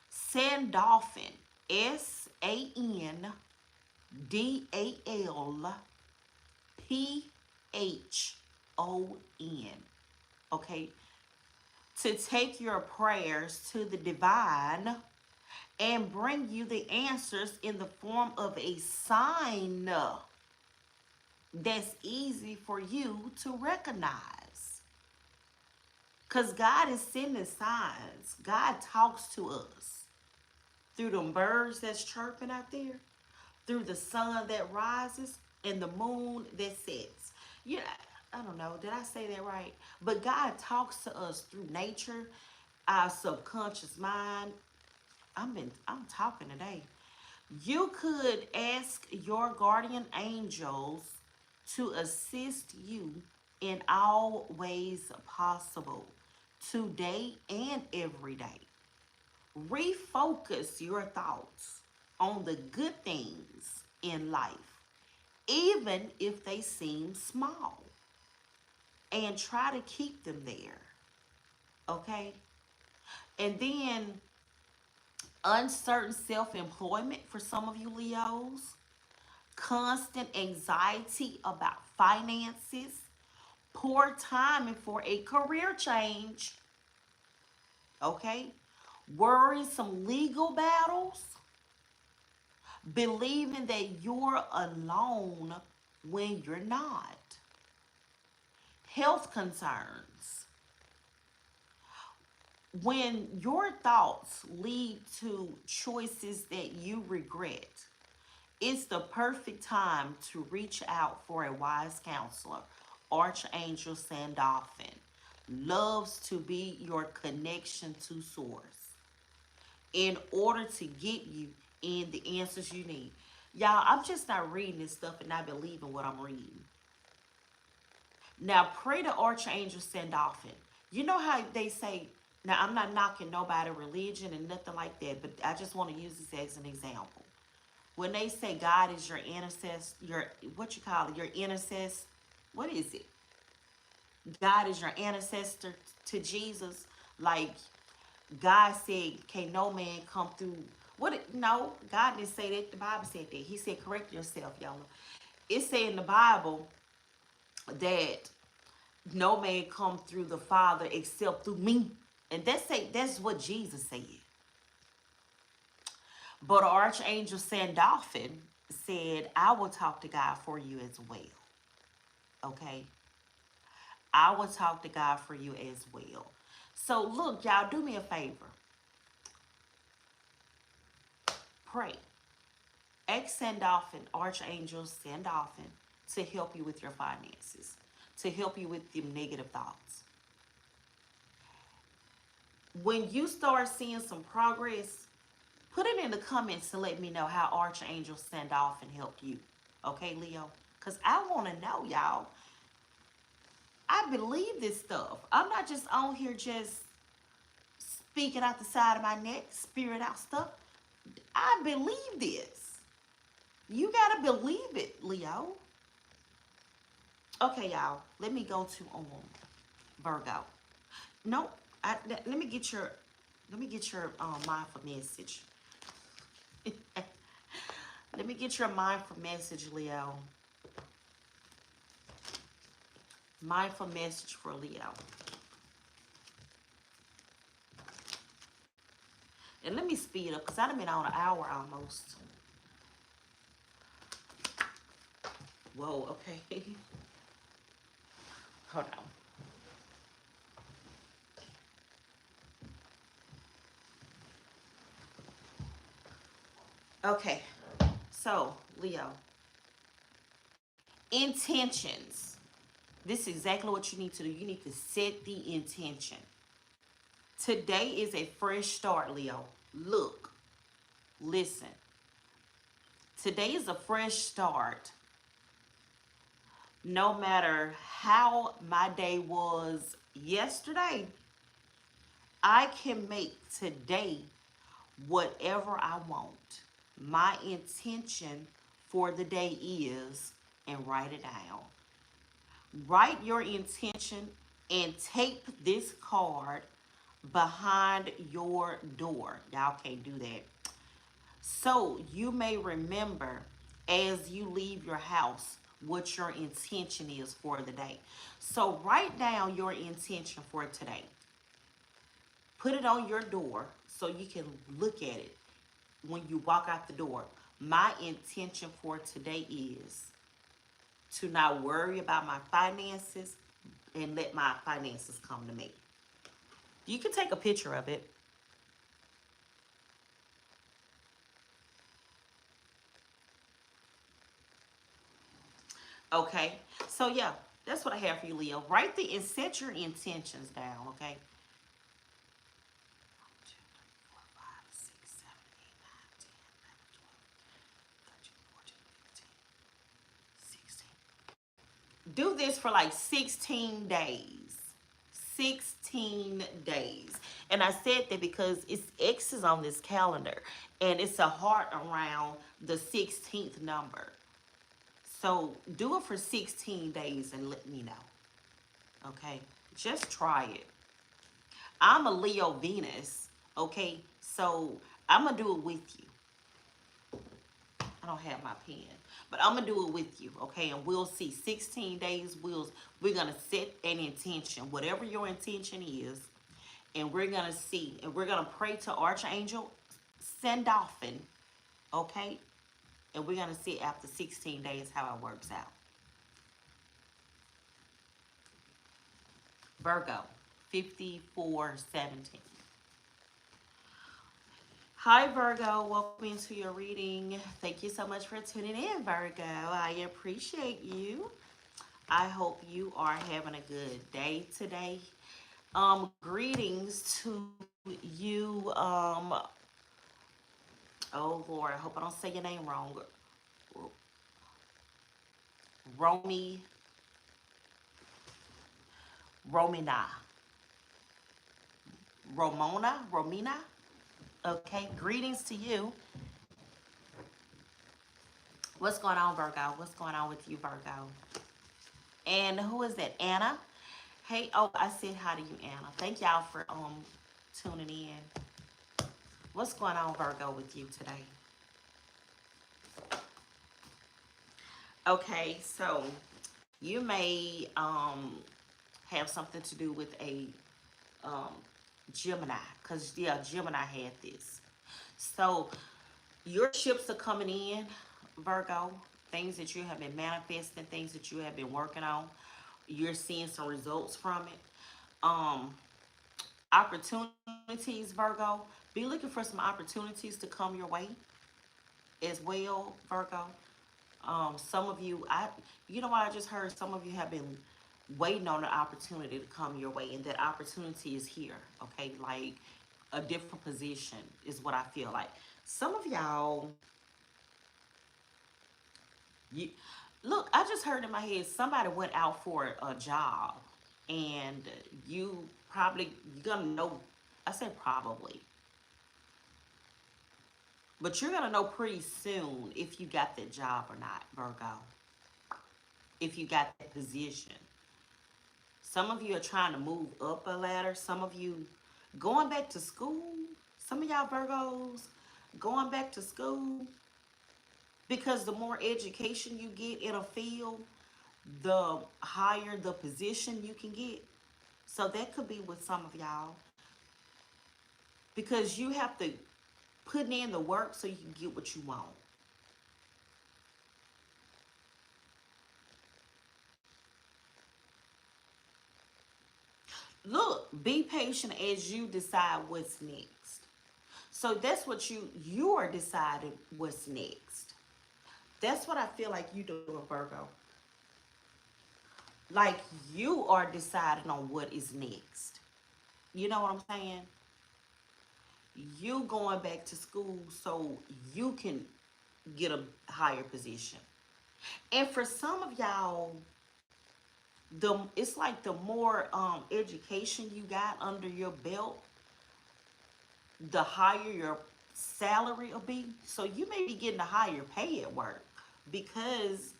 Sandalphon, Sandalphon. Okay, to take your prayers to the divine and bring you the answers in the form of a sign that's easy for you to recognize. Because God is sending signs. God talks to us through them birds that's chirping out there, through the sun that rises, and the moon that sets. Yeah, I don't know. Did I say that right? But God talks to us through nature, our subconscious mind. I'm talking today. You could ask your guardian angels to assist you in all ways possible, today and every day. Refocus your thoughts on the good things in life, even if they seem small, and try to keep them there. Okay? And then uncertain self-employment for some of you Leos, constant anxiety about finances, poor timing for a career change, okay? Worrisome legal battles, believing that you're alone when you're not, health concerns. When your thoughts lead to choices that you regret, it's the perfect time to reach out for a wise counselor. Archangel Sandalphon loves to be your connection to source in order to get you in the answers you need. Y'all, I'm just not reading this stuff and not believing what I'm reading. Now, pray to Archangel Sandalphon. You know how they say, now I'm not knocking nobody religion and nothing like that, but I just want to use this as an example. When they say God is your intercessor, your, what you call it, your intercessor, what is it? God is your ancestor to Jesus. Like God said, can no man come through. What? No, God didn't say that. The Bible said that. He said, correct yourself, y'all. It said in the Bible that no man come through the Father except through me, and that's what Jesus said. But Archangel Sandalphon said, I will talk to God for you as well. Okay, I will talk to God for you as well. So look, y'all, do me a favor. Pray. Ask Sandalphon, Archangel Sandalphon, to help you with your finances, to help you with the negative thoughts. When you start seeing some progress, put it in the comments to let me know how Archangel Sandalphon helped you. Okay, Leo? Because I want to know, y'all. I believe this stuff. I'm not just on here just speaking out the side of my neck, spirit out stuff. I believe this. You got to believe it, Leo. Okay, y'all. Let me go to Virgo. No, let me get your mindful message. Let me get your mindful message, Leo. Mindful message for Leo. And let me speed up because I've been on an hour almost. Whoa, okay. Hold on. Okay, so Leo, intentions. This is exactly what you need to do. You need to set the intention. Today is a fresh start, Leo. Look, listen. Today is a fresh start. No matter how my day was yesterday, I can make today whatever I want. My intention for the day is, and write it down. Write your intention and tape this card behind your door. Y'all can't do that. So you may remember as you leave your house what your intention is for the day. So write down your intention for today. Put it on your door so you can look at it when you walk out the door. My intention for today is to not worry about my finances and let my finances come to me. You can take a picture of it. Okay. So yeah, that's what I have for you, Leo. Write the and set your intentions down, okay? 2, 3, 4, 5, 6, 7, 8, 9, 10, 11, 12, 13, 14, 15, 16. Do this for like 16 days. 16 days. And I said that because it's X's on this calendar and it's a heart around the 16th number. So do it for 16 days and let me know. Okay? Just try it. I'm a Leo Venus. Okay? So I'm going to do it with you. I don't have my pen. But I'm going to do it with you. Okay? And we'll see. 16 days. We're going to set an intention. Whatever your intention is. And we're going to see. And we're going to pray to Archangel Sandalphon. Okay? And we're going to see after 16 days how it works out. Virgo, 5417. Hi, Virgo. Welcome into your reading. Thank you so much for tuning in, Virgo. I appreciate you. I hope you are having a good day today. Greetings to you. Oh Lord, I hope I don't say your name wrong. Romy, Romina, Romina. Okay, greetings to you. What's going on, Virgo? What's going on with you, Virgo? And who is that? Anna. Hey, oh, I said hi to you, Anna. Thank y'all for tuning in. What's going on, Virgo, with you today? Okay, so you may have something to do with a um, Gemini, because yeah, Gemini had this. So your ships are coming in, Virgo. Things that you have been manifesting, things that you have been working on. You're seeing some results from it. Um, Opportunities, Virgo. Be looking for some opportunities to come your way as well, Virgo. Some of you, you know what I just heard? Some of you have been waiting on an opportunity to come your way, and that opportunity is here. Okay, like a different position is what I feel like. Some of y'all, you look. I just heard in my head somebody went out for a job, and you probably you're gonna know. I said probably, but you're gonna know pretty soon if you got that job or not, Virgo. If you got that position. Some of you are trying to move up a ladder. Some of you going back to school. Some of y'all Virgos going back to school, because the more education you get in a field, the higher the position you can get. So that could be with some of y'all, because you have to put in the work so you can get what you want. Look, be patient as you decide what's next. So that's what you are deciding what's next. That's what I feel like you doing, Virgo. Like you are deciding on what is next. You know what I'm saying? You going back to school so you can get a higher position. And for some of y'all, the it's like the more education you got under your belt, the higher your salary will be. So you may be getting a higher pay at work, because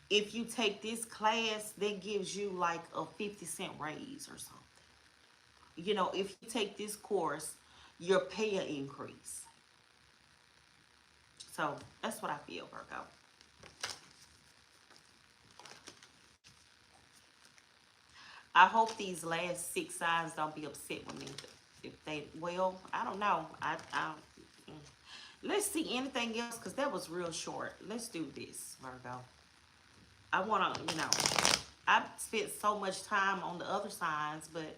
if you take this class, that gives you like a 50-cent raise or something. You know, if you take this course, your pay will increase. So that's what I feel, Virgo. I hope these last six signs don't be upset with me. If they, well, I don't know. Mm. Let's see anything else, because that was real short. Let's do this, Virgo. I want to, I spent so much time on the other signs, but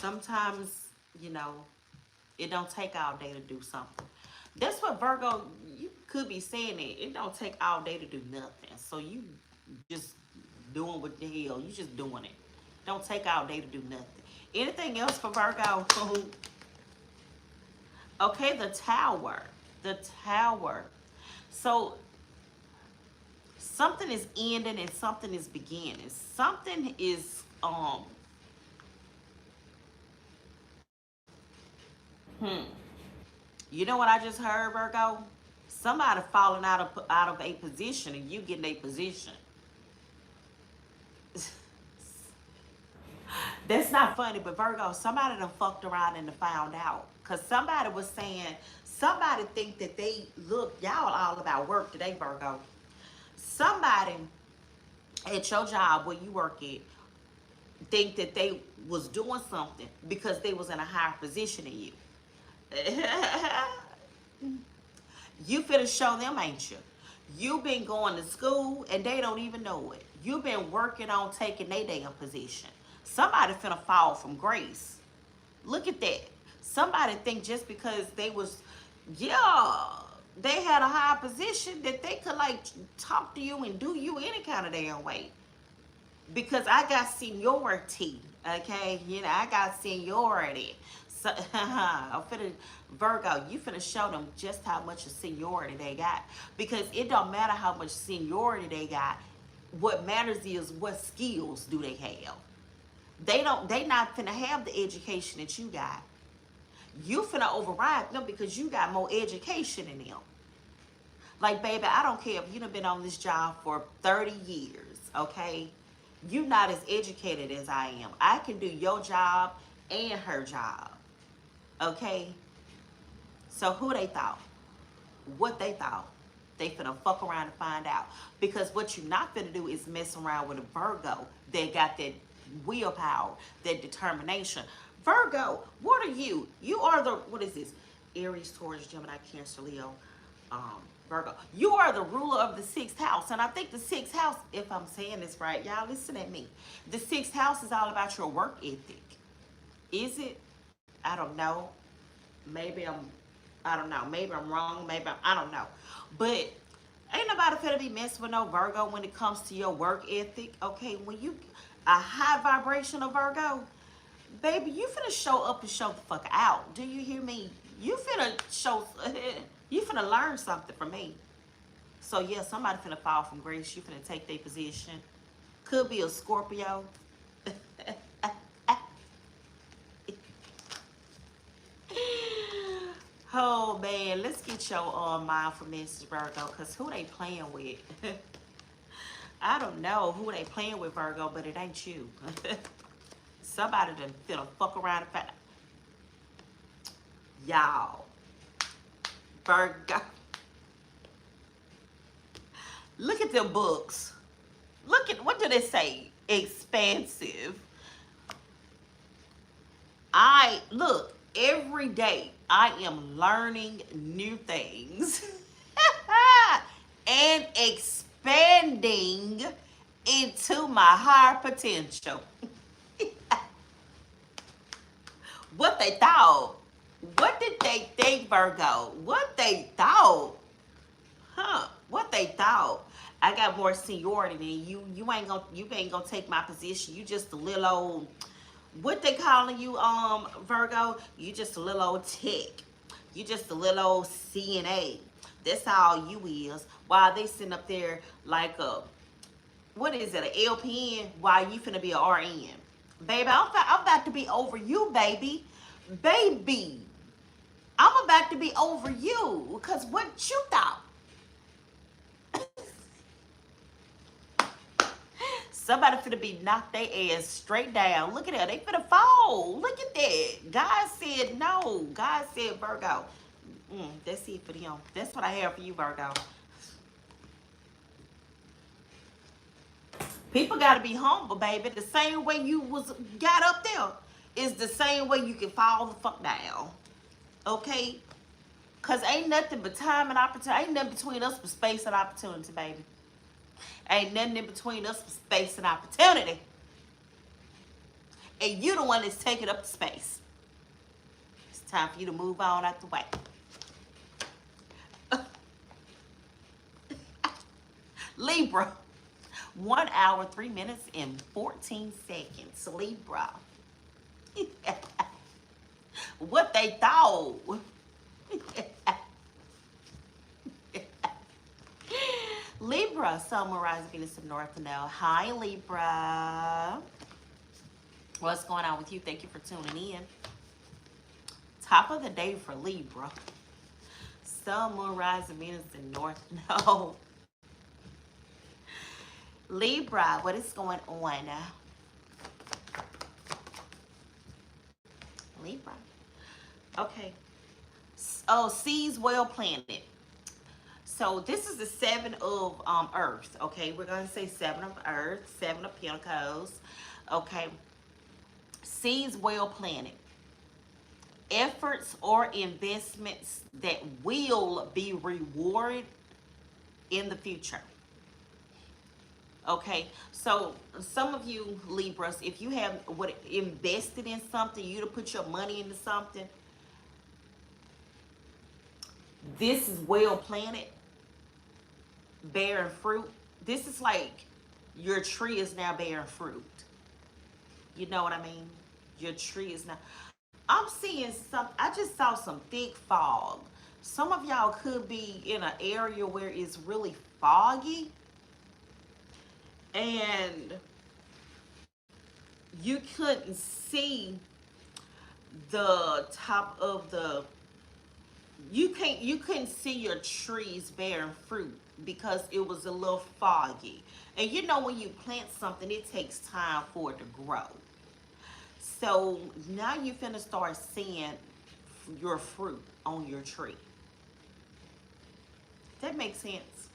sometimes, you know, it don't take all day to do something. That's what Virgo, you could be saying it. It don't take all day to do nothing. So you just doing what the hell. You just doing it. Don't take all day to do nothing. Anything else for Virgo? Okay, the tower. The tower. So something is ending and something is beginning. Something is you know what I just heard, Virgo? Somebody falling out of a position and you getting a position. That's not funny, but Virgo, somebody done fucked around and found out. Cause somebody was saying, somebody think that they look, y'all all about work today, Virgo. Somebody at your job where you work at think that they was doing something because they was in a higher position than you. You finna show them, ain't you? You been going to school and they don't even know it. You been working on taking their damn position. Somebody finna fall from grace. Look at that. Somebody think just because they was, yeah, they had a high position that they could like talk to you and do you any kind of damn way. Because I got seniority, okay? You know, I got seniority. So, I'm finna, Virgo, you finna show them just how much of seniority they got. Because it don't matter how much seniority they got. What matters is what skills do they have. They not finna have the education that you got. You finna override them because you got more education in them. Like, baby, I don't care if you done been on this job for 30 years, okay? You not as educated as I am. I can do your job and her job, okay? So who they thought? What they thought? They finna fuck around and find out. Because what you not finna do is mess around with a Virgo that got that willpower, that determination. Virgo, what are you? You are the, what is this? Aries, Taurus, Gemini, Cancer, Leo, Virgo. You are the ruler of the sixth house. And I think the sixth house, if I'm saying this right, y'all listen at me. The sixth house is all about your work ethic. Is it? I don't know. Maybe I don't know. Maybe I'm wrong. Maybe I don't know. But ain't nobody finna be messing with no Virgo when it comes to your work ethic. Okay, when you a high vibrational Virgo, baby, you finna show up and show the fuck out. Do you hear me? You finna show, you finna learn something from me. So yeah, somebody finna fall from grace. You finna take their position. Could be a Scorpio. Oh man, let's get your mindful message, Virgo, because who they playing with? I don't know who they playing with, Virgo, but it ain't you. Somebody done finna fuck around and find. Y'all, Virgo. Look at them books. Look at, what do they say? Expansive. Look, every day I am learning new things and expanding into my higher potential. What they thought? What did they think, Virgo? What they thought? Huh? What they thought? I got more seniority than you. You ain't gonna take my position. You just a little old, what they calling you, Virgo? You just a little old tech. You just a little old CNA. That's all you is. While they sitting up there like a, what is it, an LPN? While you finna be a RN. Baby, I'm about to be over you, baby. Baby, I'm about to be over you. Because what you thought? Somebody finna be knocked their ass straight down. Look at that. They finna fall. Look at that. God said no. God said Virgo. That's it for them. That's what I have for you, Virgo. People gotta be humble, baby. The same way you got up there is the same way you can fall the fuck down. Okay? Cause ain't nothing but time and opportunity. Ain't nothing between us but space and opportunity, baby. Ain't nothing in between us but space and opportunity. And you the one that's taking up the space. It's time for you to move on out the way. Libra. 1 hour, 3 minutes, and 14 seconds. Libra. What they thought. Libra, Sun, Moon, Rising, Venus of North Node. Hi, Libra. What's going on with you? Thank you for tuning in. Top of the day for Libra. Sun, Moon, Rising, Venus in North Node. Libra, what is going on? Libra. Okay. Oh, seas well planted. So this is the 7 of Earth. Okay, we're gonna say 7 of Earth, 7 of Pentacles. Okay. Seeds well planted. Efforts or investments that will be rewarded in the future. Okay, so some of you Libras, if you have invested in something, you to put your money into something, this is well planted, bearing fruit. This is like your tree is now bearing fruit. You know what I mean? Your tree is now. I'm seeing some. I just saw some thick fog. Some of y'all could be in an area where it's really foggy, and you couldn't see the top of the. You couldn't see your trees bearing fruit because it was a little foggy. And you know when you plant something, it takes time for it to grow. So now you finna start seeing your fruit on your tree. That makes sense.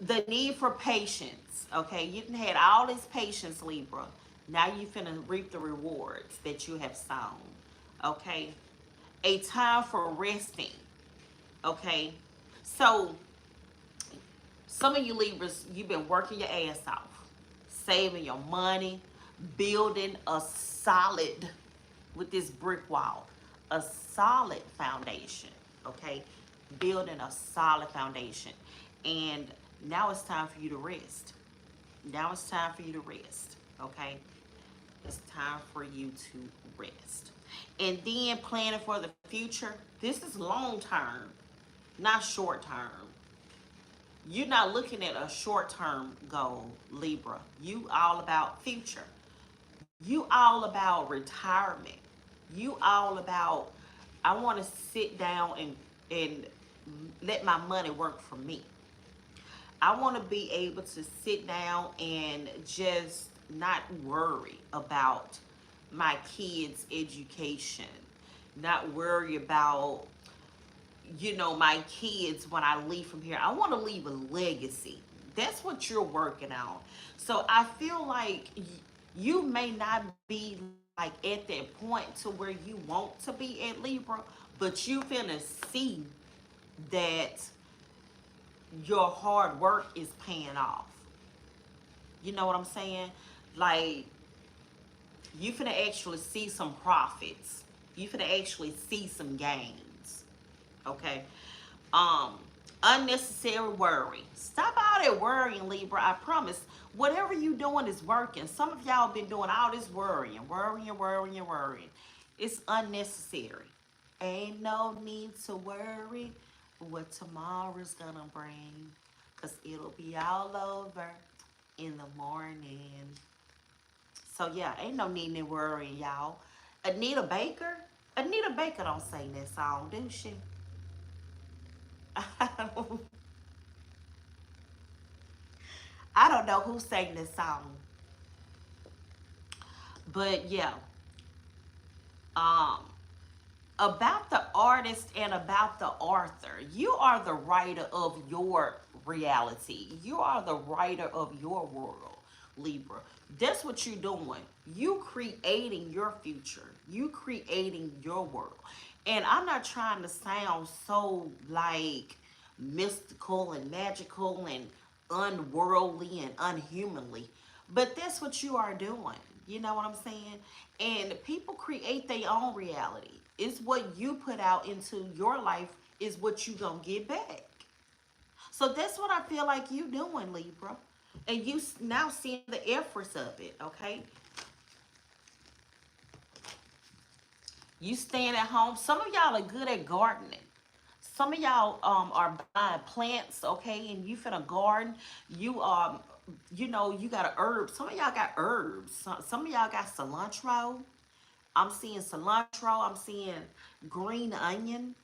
The need for patience. Okay, you done had all this patience, Libra. Now you finna reap the rewards that you have sown. Okay, a time for resting. Okay, so some of you Libras, you've been working your ass off, saving your money, building a solid, with this brick wall, a solid foundation, okay? Building a solid foundation. And now it's time for you to rest. Now it's time for you to rest, okay? It's time for you to rest. And then planning for the future. This is long term, not short term. You're not looking at a short term goal, Libra. You all about future. You all about retirement. You all about, I want to sit down and let my money work for me. I want to be able to sit down and just not worry about my kids' education, not worry about, my kids when I leave from here. I want to leave a legacy. That's what you're working on. So I feel like you may not be like at that point to where you want to be at Libra, but you finna see that your hard work is paying off. You know what I'm saying? Like, you finna actually see some profits. You finna actually see some gains. Okay? Um, Unnecessary worry. Stop all that worrying, Libra. I promise. Whatever you doing is working. Some of y'all been doing all this worrying. It's unnecessary. Ain't no need to worry what tomorrow's gonna bring. Cause it'll be all over in the morning. So yeah, ain't no need to worry, y'all. Anita Baker? Anita Baker don't sing that song, do she? I don't, I don't know who sang this song, but yeah. Um, about the artist and about the author, you are the writer of your reality. You are the writer of your world, Libra. That's what you're doing. You creating your future. You creating your world. And I'm not trying to sound so like mystical and magical and unworldly and unhumanly, but that's what you are doing. You know what I'm saying? And people create their own reality. It's what you put out into your life is what you gonna get back. So that's what I feel like you doing, Libra. And you now seeing the efforts of it, okay? You staying at home. Some of y'all are good at gardening. Some of y'all are buying plants, okay, and you finna garden. You you got a herb. Some of y'all got herbs. Some of y'all got cilantro. I'm seeing cilantro. I'm seeing green onion.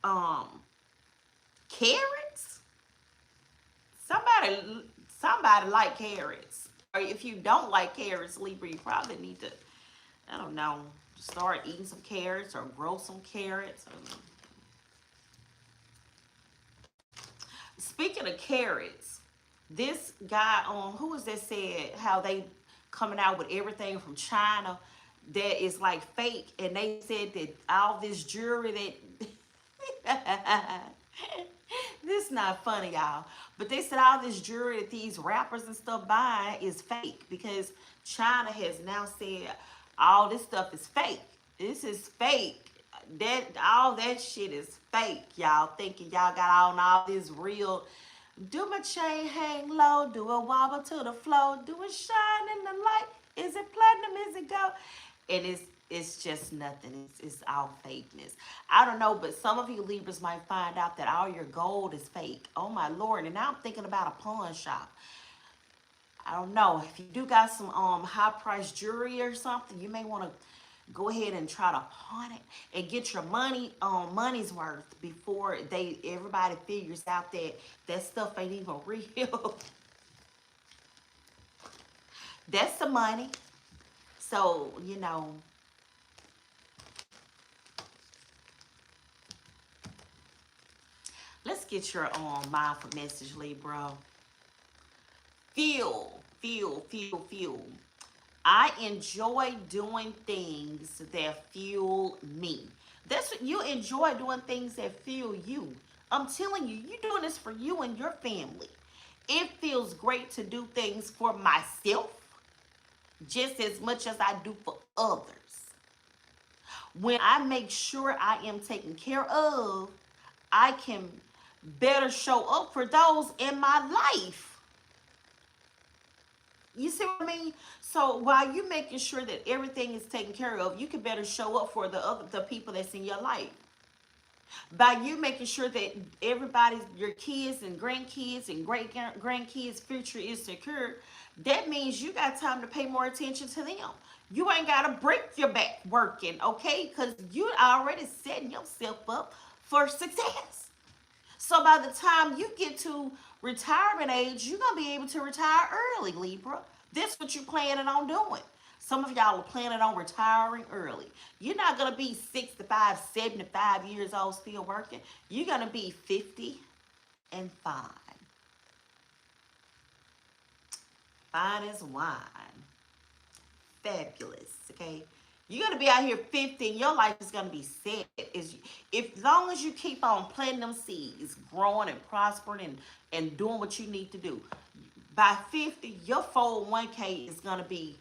Um, Carrots. Somebody like carrots. Or if you don't like carrots, Libra, you probably need to, I don't know, start eating some carrots or grow some carrots. Speaking of carrots, this guy on who was that said how they coming out with everything from China that is like fake, and they said that all this jewelry that this is not funny, y'all. But they said all this jewelry that these rappers and stuff buy is fake because China has now said all this stuff is fake. This is fake. That all that shit is fake, y'all. Thinking y'all got all this real. Do my chain hang low? Do a wobble to the floor? Do it shine in the light? Is it platinum? Is it gold? And it's just nothing. It's all fakeness. I don't know, but some of you Libras might find out that all your gold is fake. Oh my Lord. And now I'm thinking about a pawn shop. I don't know. If you do got some high price jewelry or something, you may want to go ahead and try to pawn it and get your money's worth before everybody figures out that that stuff ain't even real. That's the money. So, let's get your mindful message, Libra. Fuel. I enjoy doing things that fuel me. That's what you enjoy, doing things that fuel you. I'm telling you, you're doing this for you and your family. It feels great to do things for myself just as much as I do for others. When I make sure I am taken care of, I can better show up for those in my life. You see what I mean? So while you making sure that everything is taken care of, you can better show up for the people that's in your life. By you making sure that everybody's, your kids and grandkids and great grandkids' future is secure, that means you got time to pay more attention to them. You ain't got to break your back working, okay? Because you already setting yourself up for success. So by the time you get to retirement age, you're going to be able to retire early, Libra. This is what you're planning on doing. Some of y'all are planning on retiring early. You're not going to be 65, 75 years old still working. You're going to be 50 and fine. Fine as wine. Fabulous, okay? You're going to be out here 50 and your life is going to be set. As long as you keep on planting them seeds, growing and prospering and doing what you need to do. By 50, your 401k is going to be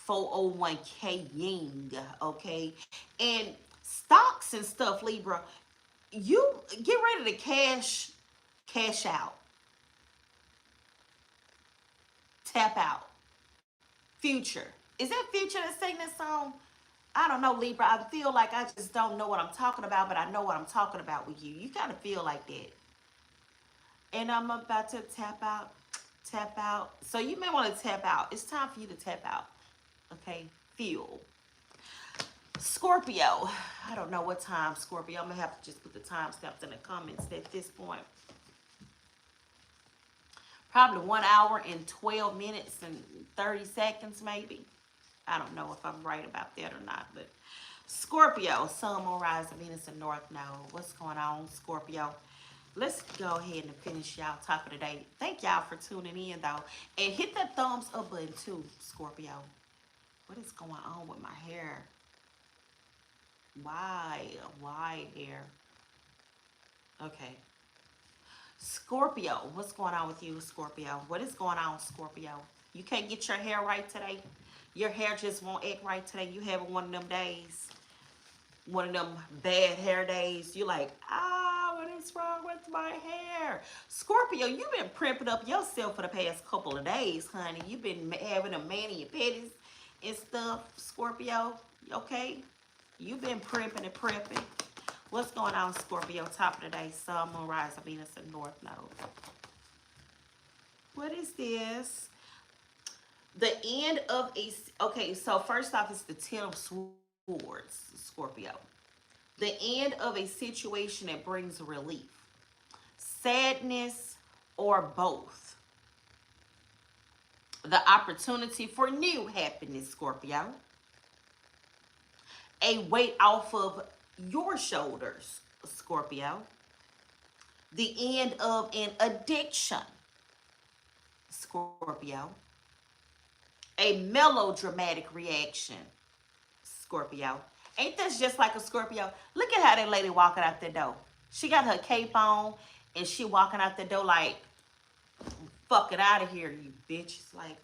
401k ying, okay? And stocks and stuff, Libra, you get ready to cash out, tap out. Future. Is that Future that sang that song? I don't know, Libra. I feel like I just don't know what I'm talking about, but I know what I'm talking about with you. You kind of feel like that. And I'm about to tap out, tap out. So you may want to tap out. It's time for you to tap out. Okay? Feel. Scorpio. I don't know what time, Scorpio. I'm going to have to just put the timestamps in the comments at this point. Probably 1 hour and 12 minutes and 30 seconds, maybe. I don't know if I'm right about that or not, but Scorpio, Sun, Moon, Rise, Venus, and North Node. What's going on, Scorpio? Let's go ahead and finish y'all talk of the day. Thank y'all for tuning in, though. And hit that thumbs up button, too, Scorpio. What is going on with my hair? Why hair? Okay. Scorpio, what's going on with you, Scorpio? What is going on, Scorpio? You can't get your hair right today? Your hair just won't act right today? You having one of them days? One of them bad hair days? You like, what is wrong with my hair? Scorpio, you've been primping up yourself for the past couple of days, honey. You've been having a mani and pedis and stuff, Scorpio, okay? You've been primping and prepping. What's going on, Scorpio? Top of the day, Sun, Moon, Rise, Venus, and North Node. What is this? The end of a... Okay, so first off, it's the Ten of Swords, Scorpio. The end of a situation that brings relief. Sadness or both. The opportunity for new happiness, Scorpio. A weight off of your shoulders, Scorpio. The end of an addiction, Scorpio. A melodramatic reaction, Scorpio. Ain't this just like a Scorpio? Look at how that lady walking out the door. She got her cape on and she walking out the door like, fucking out of here, you bitch. It's like,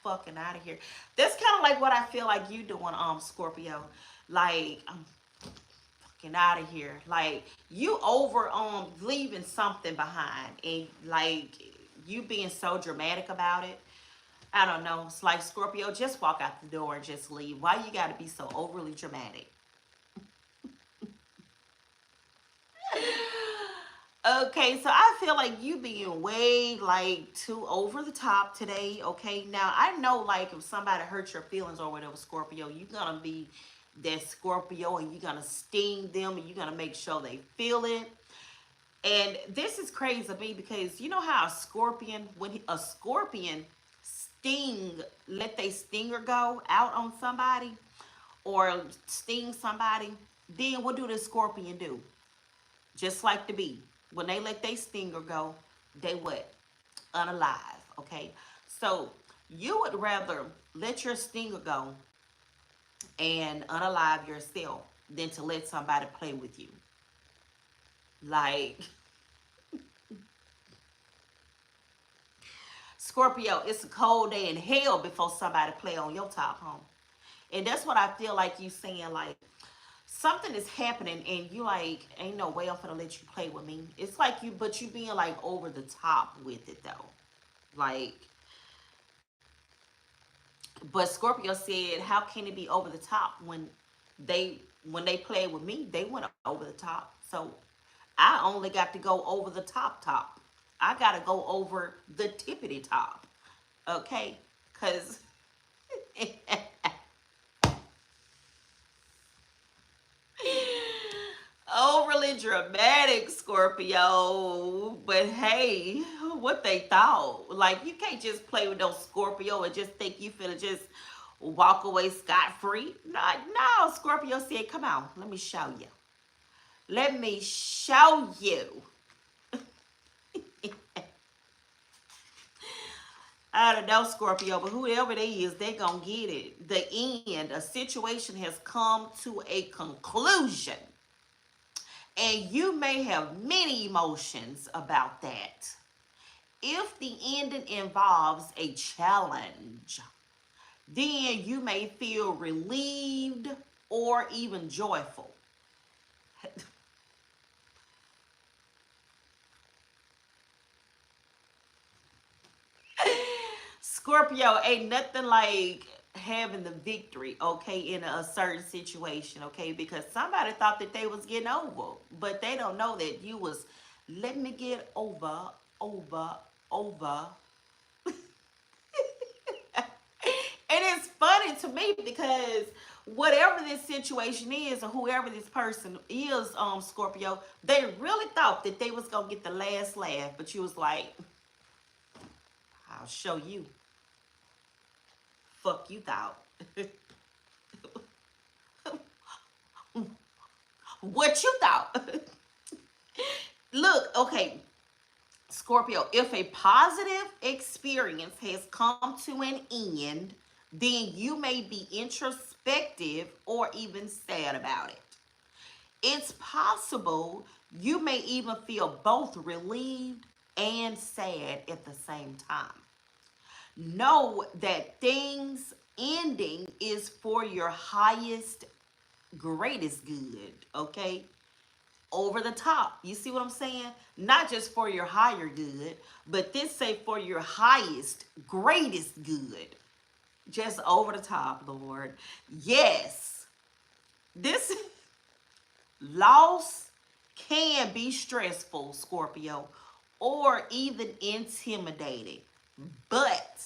fucking out of here. That's kind of like what I feel like you doing, Scorpio. Like, I'm fucking out of here. Like, you over leaving something behind, and like you being so dramatic about it. I don't know. It's like Scorpio, just walk out the door and just leave. Why you gotta be so overly dramatic? Okay, so I feel like you being way like too over the top today. Okay, now I know like if somebody hurt your feelings or whatever, Scorpio, you're gonna be that Scorpio and you're gonna sting them and you're gonna make sure they feel it. And this is crazy to me because you know how a scorpion, a scorpion sting, let they stinger go out on somebody or sting somebody, then what do the scorpion do? Just like the bee, when they let their stinger go, they what? Unalive. Okay, so you would rather let your stinger go and unalive yourself than to let somebody play with you. Like Scorpio, it's a cold day in hell before somebody play on your top, home. And that's what I feel like you saying, like something is happening and you like, ain't no way I'm gonna let you play with me. It's like you, but you being like over the top with it though. Like, but Scorpio said, how can it be over the top they when they played with me, they went over the top. So I only got to go over the top. I gotta go over the tippity top. Okay? Cause overly dramatic, Scorpio. But hey, what they thought. Like, you can't just play with those Scorpio and just think you finna just walk away scot free. No, no, Scorpio said, come on, let me show you. Let me show you. I don't know, Scorpio, but whoever it is, they gonna get it. The end. A situation has come to a conclusion. And you may have many emotions about that. If the ending involves a challenge, then you may feel relieved or even joyful. Scorpio, ain't nothing like having the victory, okay, in a certain situation, okay, because somebody thought that they was getting over, but they don't know that you was, let me get over, over. And it's funny to me because whatever this situation is or whoever this person is, Scorpio, they really thought that they was gonna get the last laugh, but you was like, I'll show you. Fuck you thought. What you thought? Look, okay, Scorpio, if a positive experience has come to an end, then you may be introspective or even sad about it. It's possible you may even feel both relieved and sad at the same time. Know that things ending is for your highest, greatest good, okay? Over the top. You see what I'm saying? Not just for your higher good, but this say for your highest, greatest good. Just over the top, Lord. Yes. This loss can be stressful, Scorpio, or even intimidating. But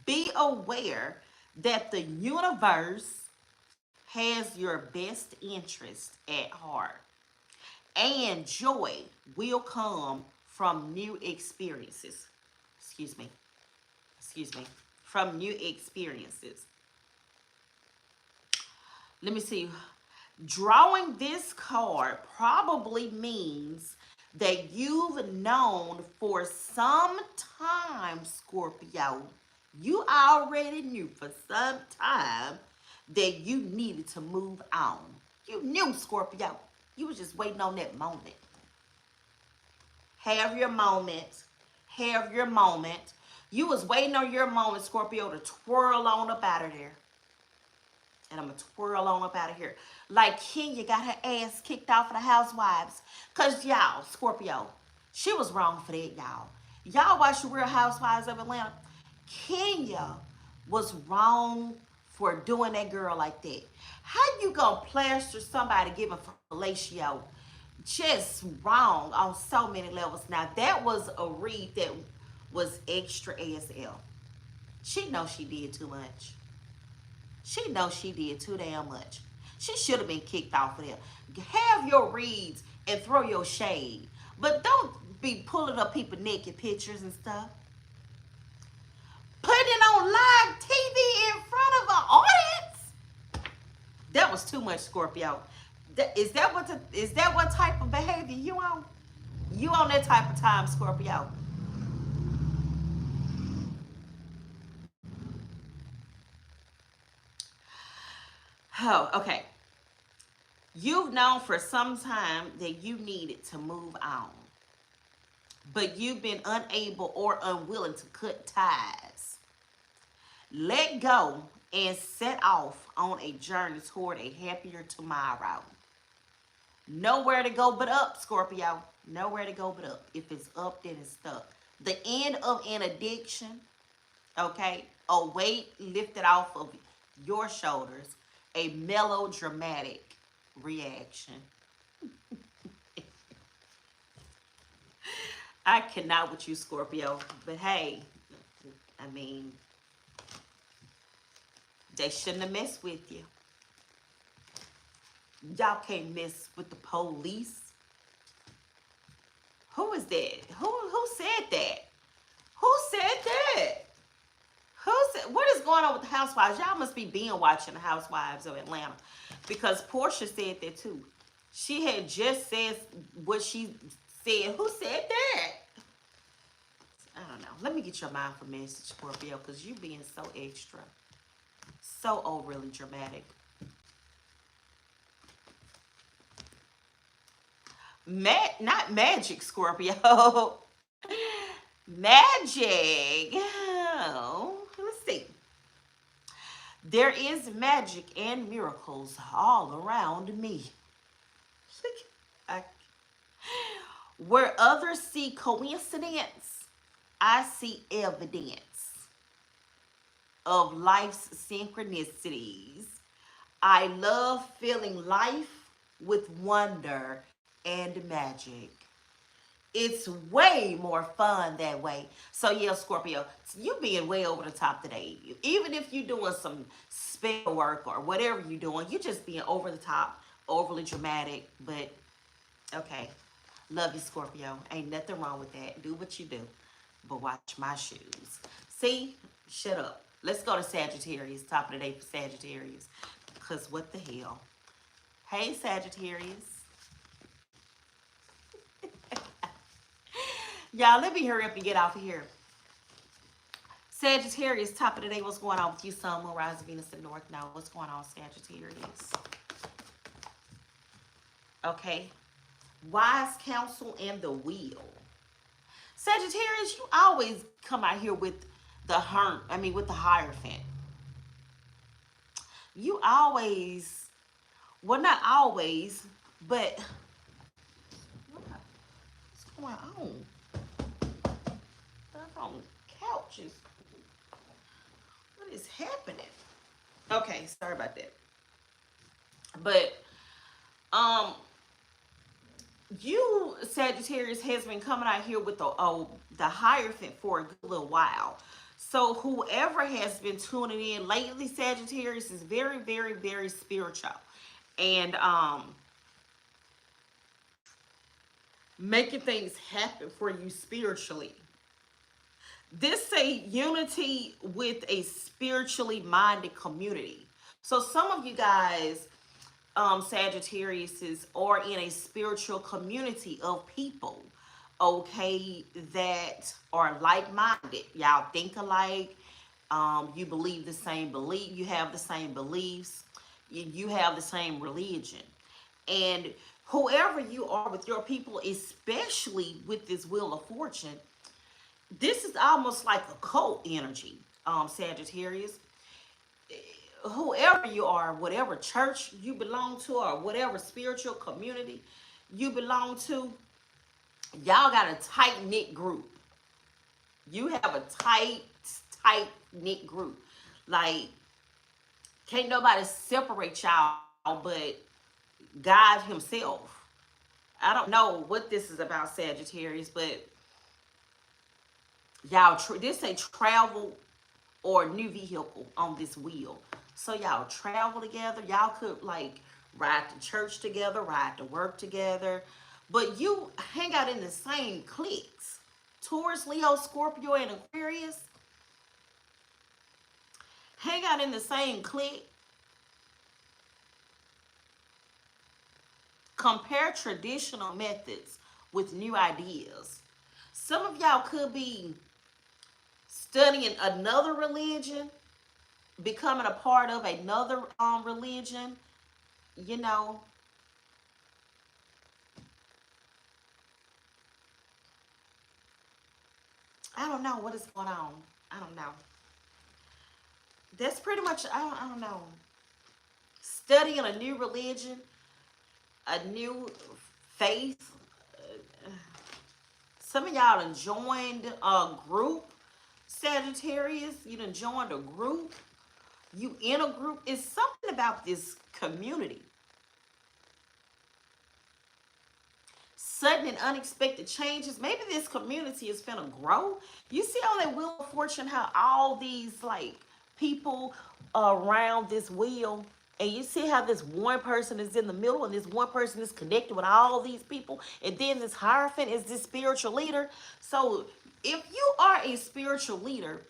be aware that the universe has your best interest at heart. And joy will come from new experiences. Excuse me. Excuse me. From new experiences. Let me see. Drawing this card probably means that you've known for some time, Scorpio. You already knew for some time that you needed to move on. You knew, Scorpio. You was just waiting on that moment. Have your moment. Have your moment. You was waiting on your moment, Scorpio, to twirl on up out of there. And I'm going to twirl on up out of here. Like Kenya got her ass kicked off of the Housewives. Because, y'all, Scorpio, she was wrong for that, y'all. Y'all watch the Real Housewives of Atlanta. Kenya was wrong for doing that girl like that. How you gonna plaster somebody giving fellatio? Just wrong on so many levels. Now that was a read that was extra ASL. She knows she did too much. She knows she did too damn much. She should have been kicked off of there. Have your reads and throw your shade. But don't be pulling up people naked pictures and stuff. Putting it on live TV in front of an audience. That was too much, Scorpio. Is that what type of behavior you on? You on that type of time, Scorpio? Oh, okay. You've known for some time that you needed to move on, but you've been unable or unwilling to cut ties. Let go and set off on a journey toward a happier tomorrow. Nowhere to go but up, Scorpio. Nowhere to go but up. If it's up, then it's stuck. The end of an addiction, okay? A weight lifted off of your shoulders. A melodramatic reaction. I cannot with you, Scorpio. But hey, I mean, they shouldn't have messed with you. Y'all can't mess with the police. Who is that? Who said that? Who said that? Who said? What is going on with the Housewives? Y'all must be being watching the Housewives of Atlanta, because Portia said that too. She had just said what she said. Who said that? I don't know. Let me get your mindful message, Scorpio, because you being so extra, so overly dramatic. Not magic, Scorpio. Magic. Oh, let's see. There is magic and miracles all around me. I, where others see coincidence, I see evidence of life's synchronicities. I love filling life with wonder and magic. It's way more fun that way. So yeah, Scorpio, you being way over the top today. Even if you're doing some spell work or whatever you're doing, you just being over the top, overly dramatic. But okay, love you, Scorpio. Ain't nothing wrong with that. Do what you do, but watch my shoes. See, shut up. Let's go to Sagittarius. Top of the day for Sagittarius. Cause what the hell? Hey, Sagittarius. Y'all, let me hurry up and get off of here. Sagittarius, top of the day. What's going on with you, Sun, Moon, Rise, Venus, and North Node? What's going on, Sagittarius? Okay. Wise counsel and the wheel. Sagittarius, you always come out here with with the Hierophant. You always, well, not always, but what's going on? On couches. What is happening? Okay, sorry about that. But you, Sagittarius, has been coming out here with the Hierophant for a good little while. So whoever has been tuning in lately, Sagittarius, is very, very, very spiritual, and making things happen for you spiritually. This say unity with a spiritually minded community. So some of you guys, Sagittariuses, are in a spiritual community of people, okay, that are like-minded. Y'all think alike. You believe the same belief. You have the same beliefs. You have the same religion. And whoever you are with your people, especially with this Wheel of Fortune, this is almost like a cult energy, Sagittarius. Whoever you are, whatever church you belong to, or whatever spiritual community you belong to, y'all got a tight knit group. You have a tight knit group. Like, can't nobody separate y'all but God Himself. I don't know what this is about, Sagittarius, but y'all, this say travel or new vehicle on this wheel. So y'all travel together. Y'all could like ride to church together, ride to work together, but you hang out in the same cliques. Taurus, Leo, Scorpio, and Aquarius hang out in the same clique. Compare traditional methods with new ideas. Some of y'all could be studying another religion, becoming a part of another religion, you know. I don't know what is going on. I don't know. That's pretty much, I don't know. Studying a new religion, a new faith. Some of y'all done joined a group, Sagittarius. You done joined a group. You in a group. It's something about this community. Sudden and unexpected changes. Maybe this community is finna grow. You see on that Wheel of Fortune how all these like people around this wheel, and you see how this one person is in the middle and this one person is connected with all these people, and then this Hierophant is this spiritual leader. So if you are a spiritual leader,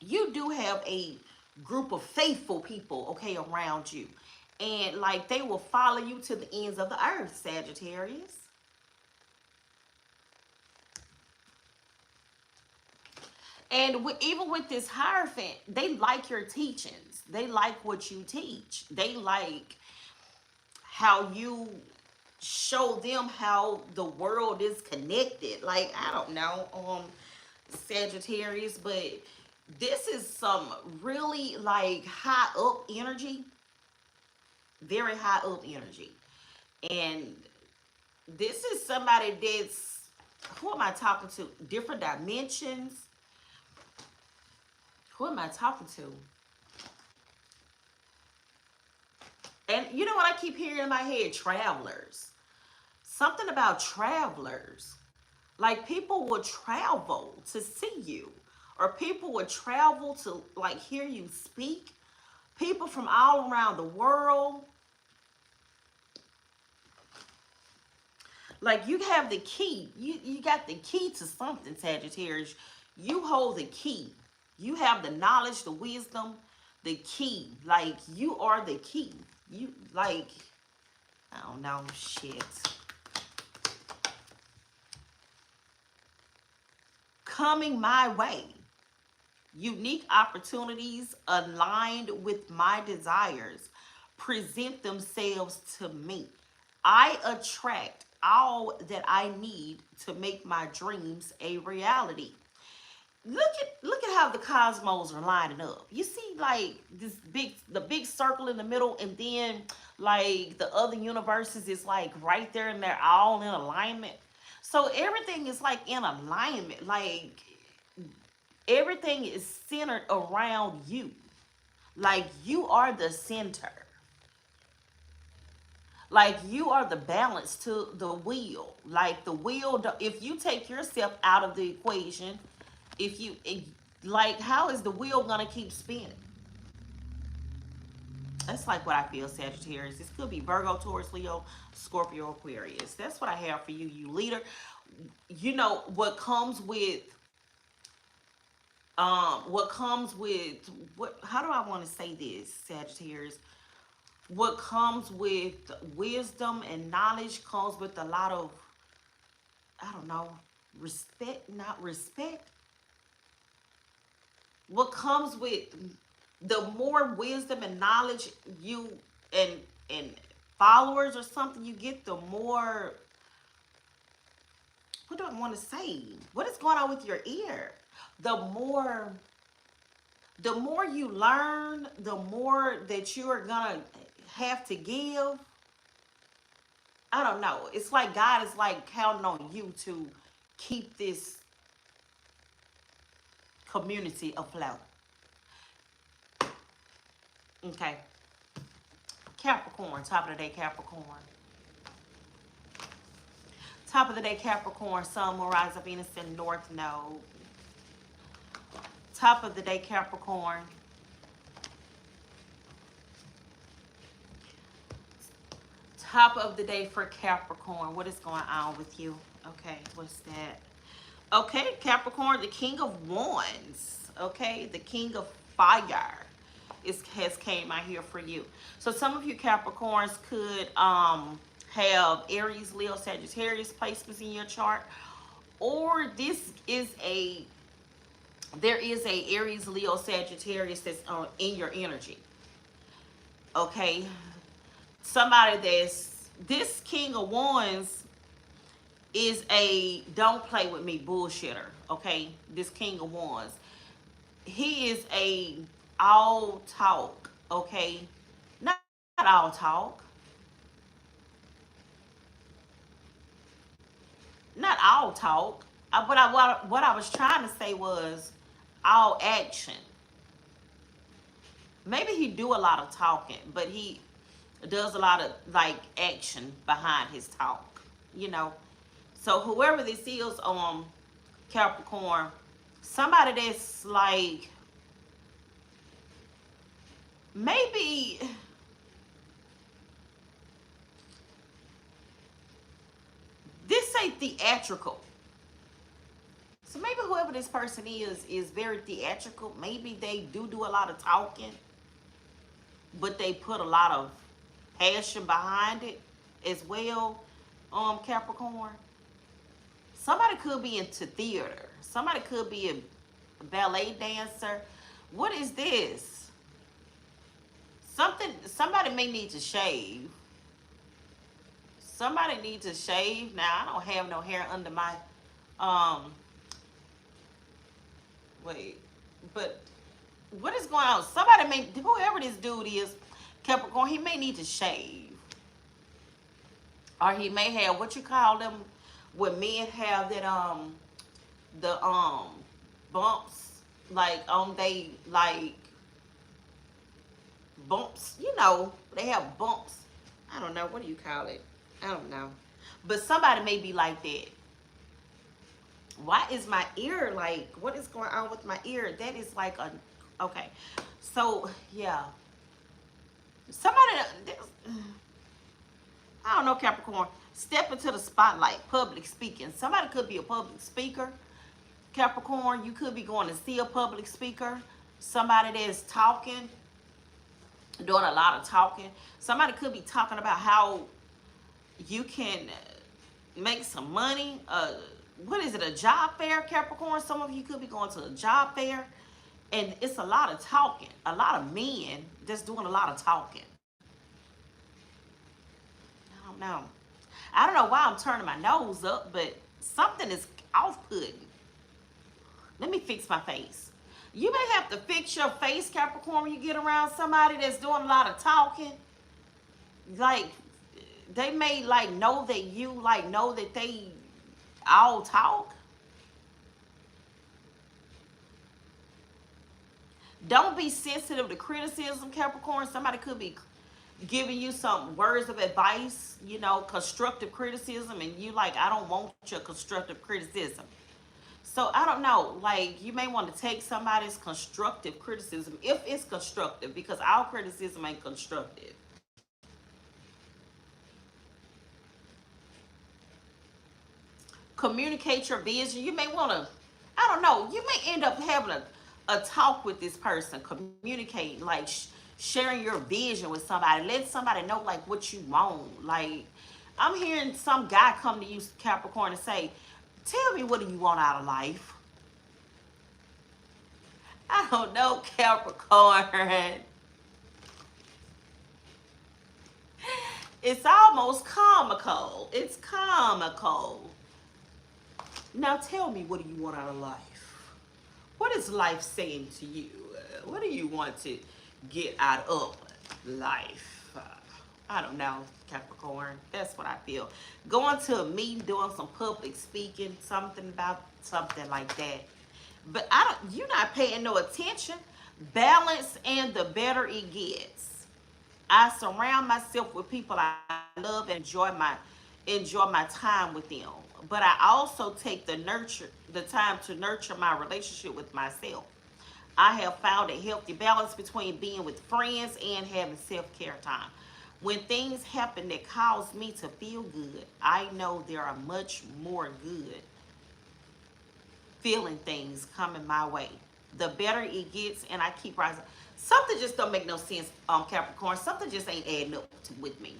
you do have a group of faithful people, okay, around you. And like they will follow you to the ends of the earth, Sagittarius. And even with this Hierophant, they like your teachings. They like what you teach. They like how you show them how the world is connected. Like, I don't know, Sagittarius, but this is some really like high up energy, very high up energy. And this is somebody that's, who am I talking to? Different dimensions. Who am I talking to? And you know what I keep hearing in my head? Travelers. Something about travelers. Like people will travel to see you, or people will travel to like hear you speak. People from all around the world. Like you have the key. You got the key to something, Sagittarius. You hold the key. You have the knowledge, the wisdom, the key. Like you are the key. You like, I don't know, shit. Coming my way. Unique opportunities aligned with my desires present themselves to me. I attract all that I need to make my dreams a reality. Look at how the cosmos are lining up. You see like this big, the big circle in the middle, and then like the other universes is like right there, and they're all in alignment. So everything is like in alignment. Like everything is centered around you. Like you are the center. Like you are the balance to the wheel. Like the wheel, if you take yourself out of the equation, if you, like, how is the wheel gonna keep spinning? That's like what I feel, Sagittarius. This could be Virgo, Taurus, Leo, Scorpio, Aquarius. That's what I have for you, you leader. You know what comes with what, how do I want to say this, Sagittarius? What comes with wisdom and knowledge comes with a lot of, I don't know, respect, not respect. What comes with the more wisdom and knowledge you and and followers or something you get, the more, what do I want to say? What is going on with your ear? The more the more you learn, the more that you are gonna have to give. I don't know. It's like God is like counting on you to keep this community afloat. Okay. Capricorn, top of the day, Capricorn. Top of the day, Capricorn, Sun, Moon, Rise of Venus in North Node. Top of the day, Capricorn. Top of the day for Capricorn. What is going on with you? Okay, what's that? Okay, Capricorn, the King of Wands. Okay, the King of Fire has came out here for you. So some of you Capricorns could have Aries, Leo, Sagittarius placements in your chart, or there is a Aries, Leo, Sagittarius that's in your energy. Okay, somebody this King of Wands is a don't play with me bullshitter. Okay, this King of Wands, he is a all talk. Okay, not all talk, not all talk. What I was trying to say was all action. Maybe he do a lot of talking, but he does a lot of like action behind his talk. You know. So whoever this is, Capricorn, somebody that's like maybe this ain't theatrical. So maybe whoever this person is very theatrical. Maybe they do a lot of talking, but they put a lot of passion behind it as well. Capricorn. Somebody could be into theater. Somebody could be a ballet dancer. What is this? Somebody may need to shave. Somebody needs to shave. Now, I don't have no hair under my um wait. But what is going on? Somebody may, whoever this dude is, Capricorn, he may need to shave. Or he may have what you call them when men have that the bumps like on they like bumps, you know, they have bumps. I don't know, what do you call it? I don't know. But somebody may be like that. Why is my ear like, what is going on with my ear? That is like a, okay. So, yeah. Somebody, I don't know, Capricorn, step into the spotlight, public speaking. Somebody could be a public speaker. Capricorn, you could be going to see a public speaker. Somebody that's talking, doing a lot of talking. Somebody could be talking about how you can make some money. What is it, a job fair, Capricorn? Some of you could be going to a job fair. And it's a lot of talking. A lot of men that's doing a lot of talking. I don't know. I don't know why I'm turning my nose up, but something is off-putting. Let me fix my face. You may have to fix your face, Capricorn, when you get around somebody that's doing a lot of talking. Like, they may like know that you like know that they all talk. Don't be sensitive to criticism, Capricorn. Somebody could be giving you some words of advice, you know, constructive criticism, and you like, I don't want your constructive criticism. So I don't know, like you may want to take somebody's constructive criticism if it's constructive, because our criticism ain't constructive. Communicate your vision. You may want to, I don't know, you may end up having a talk with this person, communicating, like sharing your vision with somebody, let somebody know like what you want. Like, I'm hearing some guy come to you, Capricorn, and say, tell me, what do you want out of life? I don't know, Capricorn. It's almost comical. It's comical. Now tell me, what do you want out of life? What is life saying to you? What do you want to get out of life? I don't know, Capricorn. That's what I feel. Going to a meeting, doing some public speaking, something about something like that. But I don't. You're not paying no attention. Balance, and the better it gets. I surround myself with people I love and enjoy my time with them. But I also take the time to nurture my relationship with myself. I have found a healthy balance between being with friends and having self-care time. When things happen that cause me to feel good, I know there are much more good feeling things coming my way. The better it gets, and I keep rising. Something just don't make no sense, Capricorn. Something just ain't adding up with me.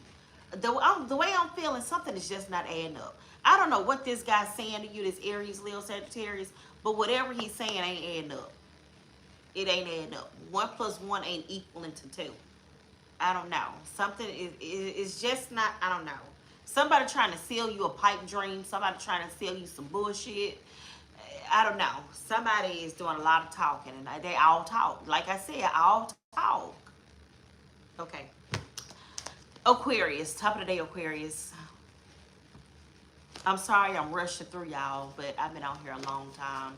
The way I'm feeling, something is just not adding up. I don't know what this guy's saying to you, this Aries, Leo, Sagittarius, but whatever he's saying ain't adding up. It ain't adding up. One plus one ain't equaling to two. I don't know. Something is just not. I don't know. Somebody trying to sell you a pipe dream. Somebody trying to sell you some bullshit. I don't know. Somebody is doing a lot of talking, and they all talk. Like I said, all talk. Okay. Aquarius, top of the day, Aquarius. I'm sorry I'm rushing through y'all, but I've been out here a long time.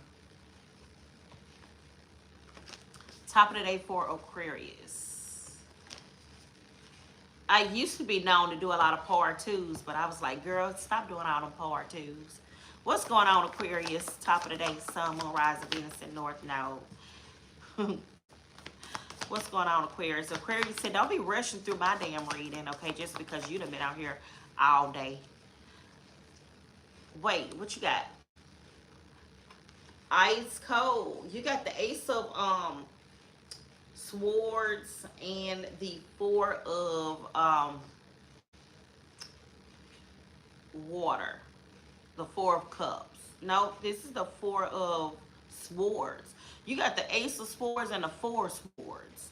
Top of the day for Aquarius. I used to be known to do a lot of par twos, but I was like, girl, stop doing all them par twos. What's going on, Aquarius? Top of the day, Sun, Moon, Rising, Venus, and North Node. What's going on, Aquarius? Aquarius said, don't be rushing through my damn reading, okay, just because you done been out here all day. Wait, what you got? Ice cold. You got the Ace of Swords and the Four of water. The Four of Cups. No, this is the Four of Swords. You got the Ace of Swords and the Four of Swords.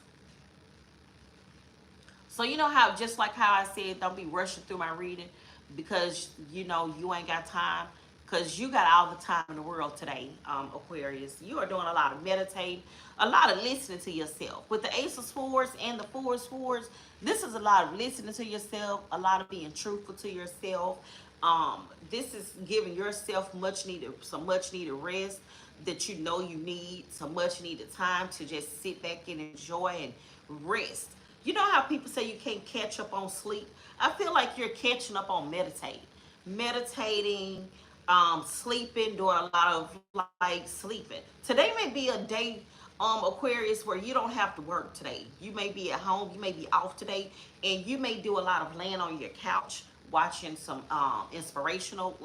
So you know how, just like how I said, don't be rushing through my reading because you know you ain't got time. Because you got all the time in the world today, Aquarius. You are doing a lot of meditating, a lot of listening to yourself. With the Ace of Swords and the Four of Swords, this is a lot of listening to yourself, a lot of being truthful to yourself. This is giving yourself some much needed rest that you know you need, some much needed time to just sit back and enjoy and rest. You know how people say you can't catch up on sleep? I feel like you're catching up on meditating, sleeping, doing a lot of like sleeping. Today may be a day, Aquarius, where you don't have to work today. You may be at home, you may be off today, and you may do a lot of laying on your couch watching some inspirational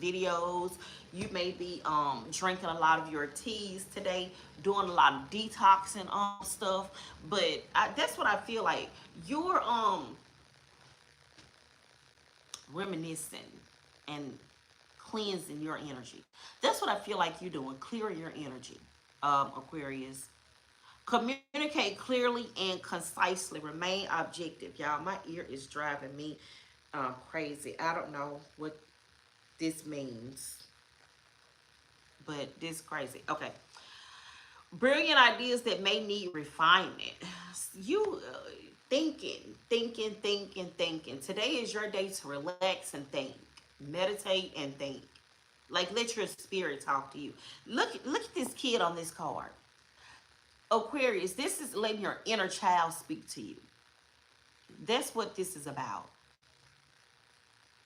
videos. You may be drinking a lot of your teas today, doing a lot of detoxing stuff. But that's what I feel like. You're reminiscing and cleansing your energy. That's what I feel like you're doing, clearing your energy, Aquarius. Communicate clearly and concisely. Remain objective. Y'all, my ear is driving me crazy. I don't know what this means, but this crazy. Okay. Brilliant ideas that may need refinement. You thinking. Today is your day to relax and think, meditate and think. Like let your spirit talk to you. Look at this kid on this card. Aquarius, this is letting your inner child speak to you. That's what this is about.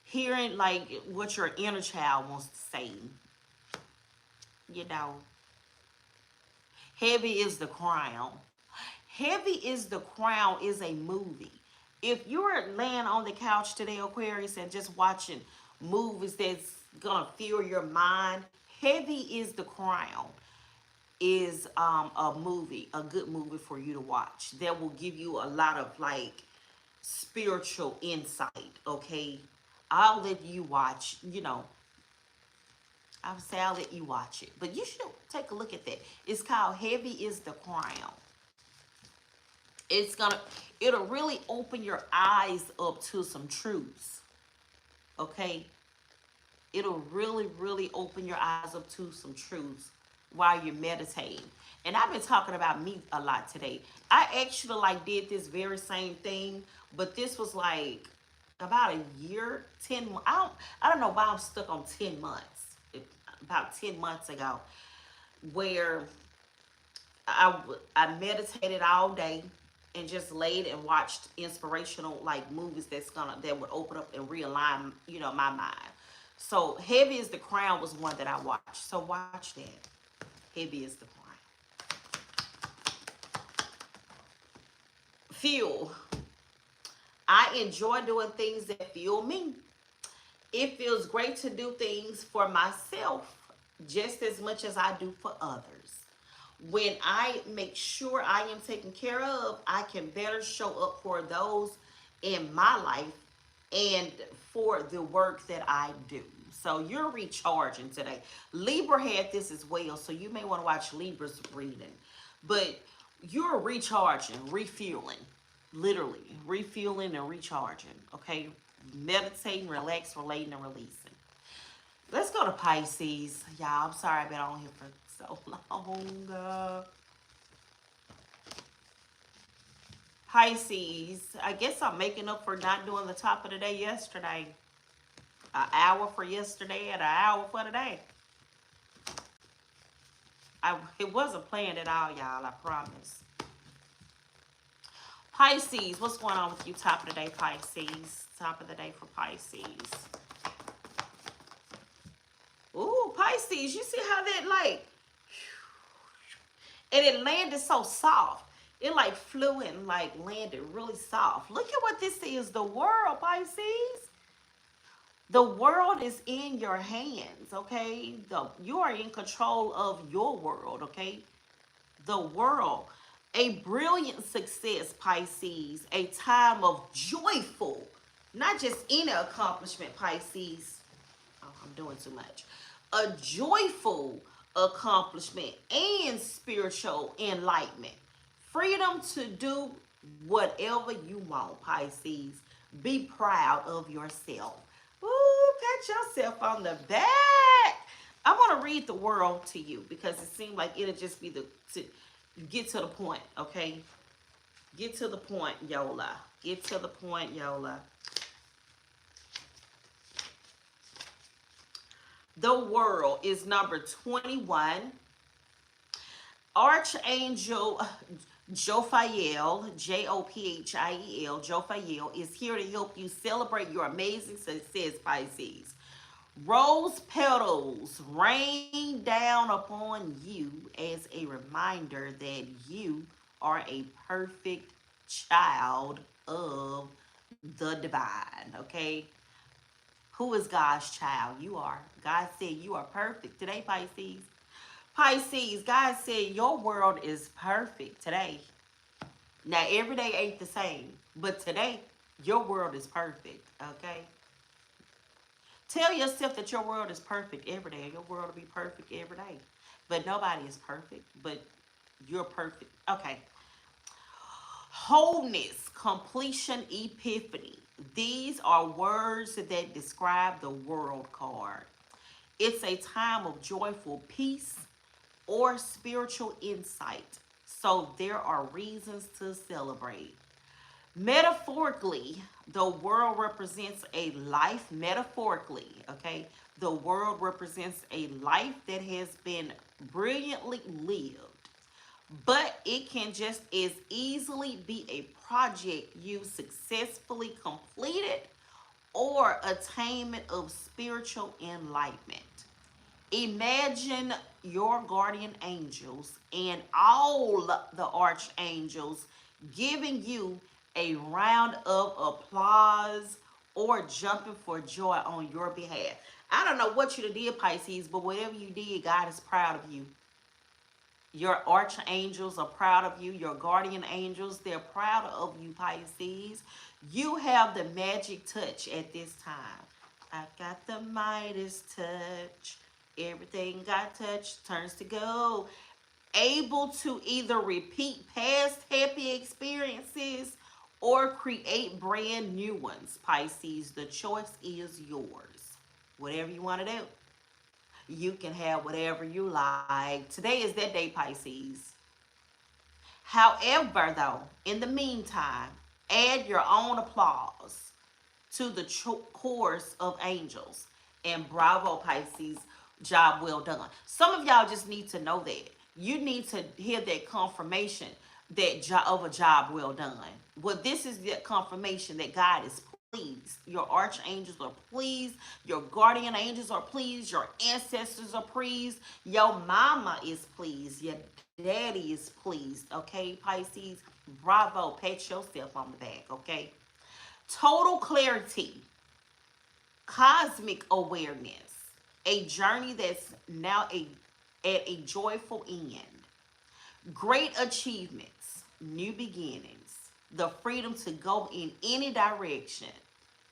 Hearing like what your inner child wants to say. You know, Heavy is the Crown. Heavy is the Crown is a movie. If you're laying on the couch today, Aquarius, and just watching movies that's gonna fill your mind, Heavy is the Crown is a movie, a good movie for you to watch. That will give you a lot of like spiritual insight. Okay, I'll let you watch. I would say I'll let you watch it, but you should take a look at that. It's called Heavy is the Crown. It's gonna, it'll really open your eyes up to some truths. Okay, it'll really open your eyes up to some truths while you're meditating. And I've been talking about me a lot today. I actually like did this very same thing, but this was like about a year, 10. I don't know why I'm stuck on 10 months. About 10 months ago, where I meditated all day and just laid and watched inspirational like movies that would open up and realign, my mind. So Heavy is the Crown was one that I watched. So watch that. Heavy is the Crown. Fuel. I enjoy doing things that fuel me. It feels great to do things for myself just as much as I do for others. When I make sure I am taken care of, I can better show up for those in my life and for the work that I do. So you're recharging today. Libra had this as well, so you may want to watch Libra's reading. But you're recharging, refueling, literally refueling and recharging. Okay, meditating, relax, relating, and releasing. Let's go to Pisces, y'all. I'm sorry I've been on here for so long. Pisces, I guess I'm making up for not doing the top of the day yesterday. An hour for yesterday and an hour for today. It wasn't planned at all, y'all, I promise. Pisces, what's going on with you? Top of the day, Pisces. Top of the day for Pisces. Ooh, Pisces, you see how that like, and it landed so soft. It like flew and like landed really soft. Look at what this is, the world, Pisces. The world is in your hands, okay? You are in control of your world, okay? The world. A brilliant success, Pisces. A time of joyful, not just any accomplishment, Pisces. Oh, I'm doing too much. A joyful accomplishment and spiritual enlightenment. Freedom to do whatever you want, Pisces. Be proud of yourself. Ooh, pat yourself on the back. I want to read the world to you because it seemed like it'll just be to get to the point, okay? Get to the point, Yola. Get to the point, Yola. The world is number 21. Archangel Jophiel, Jophiel, Jophiel is here to help you celebrate your amazing success, Pisces. Rose petals rain down upon you as a reminder that you are a perfect child of the divine, okay? Who is God's child? You are. God said you are perfect today, Pisces. Pisces, God said your world is perfect today. Now, every day ain't the same, but today, your world is perfect, okay? Tell yourself that your world is perfect every day. Your world will be perfect every day. But nobody is perfect, but you're perfect. Okay. Wholeness, completion, epiphany. These are words that describe the world card. It's a time of joyful peace or spiritual insight. So there are reasons to celebrate. Metaphorically, the world represents a life, metaphorically, okay? The world represents a life that has been brilliantly lived, but it can just as easily be a project you successfully completed or attainment of spiritual enlightenment. Imagine your guardian angels and all the archangels giving you a round of applause or jumping for joy on your behalf. I don't know what you did, Pisces, but whatever you did, God is proud of you. Your archangels are proud of you. Your guardian angels, they're proud of you, Pisces. You have the magic touch at this time. I got the Midas touch. Everything got touched turns to gold. Able to either repeat past happy experiences or create brand new ones, Pisces. The choice is yours. Whatever you want to do. You can have whatever you like. Today is that day, Pisces. However, though, in the meantime, add your own applause to the chorus of angels. And bravo, Pisces. Job well done. Some of y'all just need to know that. You need to hear that confirmation that of a job well done. Well, this is the confirmation that God is pleased. Your archangels are pleased. Your guardian angels are pleased. Your ancestors are pleased. Your mama is pleased. Your daddy is pleased. Okay, Pisces, bravo. Pat yourself on the back. Okay. Total clarity, cosmic awareness, a journey that's now at a joyful end, great achievements, new beginnings, the freedom to go in any direction,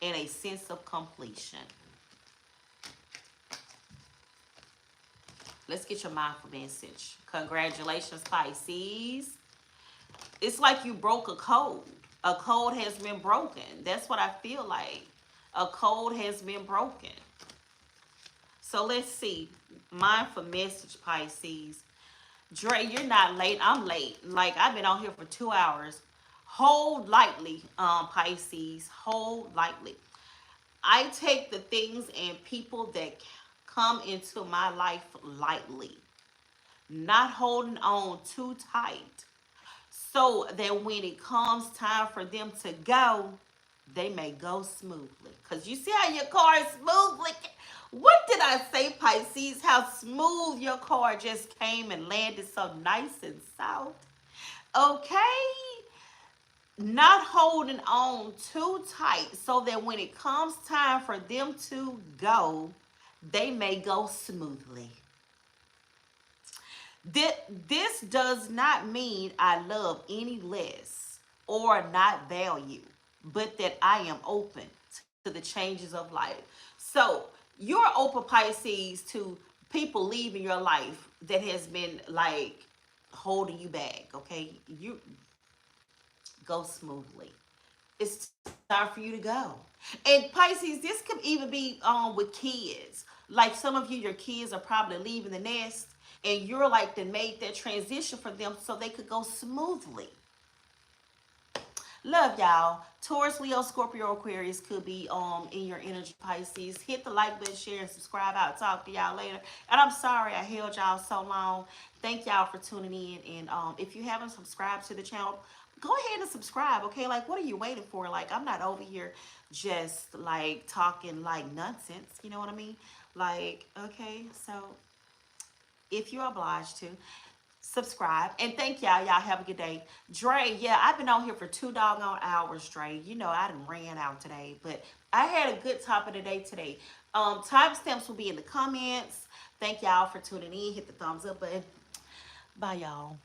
and a sense of completion. Let's get your mindful message. Congratulations, Pisces. It's like you broke a code. A code has been broken. That's what I feel like. A code has been broken. So let's see. Mindful message, Pisces. Dre, you're not late. I'm late. Like, I've been on here for 2 hours. Hold lightly, Pisces. Hold lightly. I take the things and people that come into my life lightly, not holding on too tight, so that when it comes time for them to go, they may go smoothly. Because you see how your car is smoothly. What did I say, Pisces? How smooth your car just came and landed so nice and soft. Okay? Not holding on too tight so that when it comes time for them to go, they may go smoothly. This does not mean I love any less or not value, but that I am open to the changes of life. So you're open, Pisces, to people leaving your life that has been like holding you back. Okay, you go smoothly. It's time for you to go. And Pisces, this could even be with kids. Like some of you, your kids are probably leaving the nest, and you're like to make that transition for them so they could go smoothly. Love y'all. Taurus, Leo, Scorpio, Aquarius could be in your energy, Pisces. Hit the like button, share, and subscribe. I'll talk to y'all later. And I'm sorry I held y'all so long. Thank y'all for tuning in. And if you haven't subscribed to the channel, go ahead and subscribe. Okay, like what are you waiting for? Like I'm not over here just like talking like nonsense. You know what I mean? Like okay, so if you're obliged to subscribe and thank y'all. Y'all have a good day. Dre, yeah, I've been on here for 2 doggone hours, Dre. You know I done ran out today, but I had a good top of the day today. Timestamps will be in the comments. Thank y'all for tuning in. Hit the thumbs up button. Bye, y'all.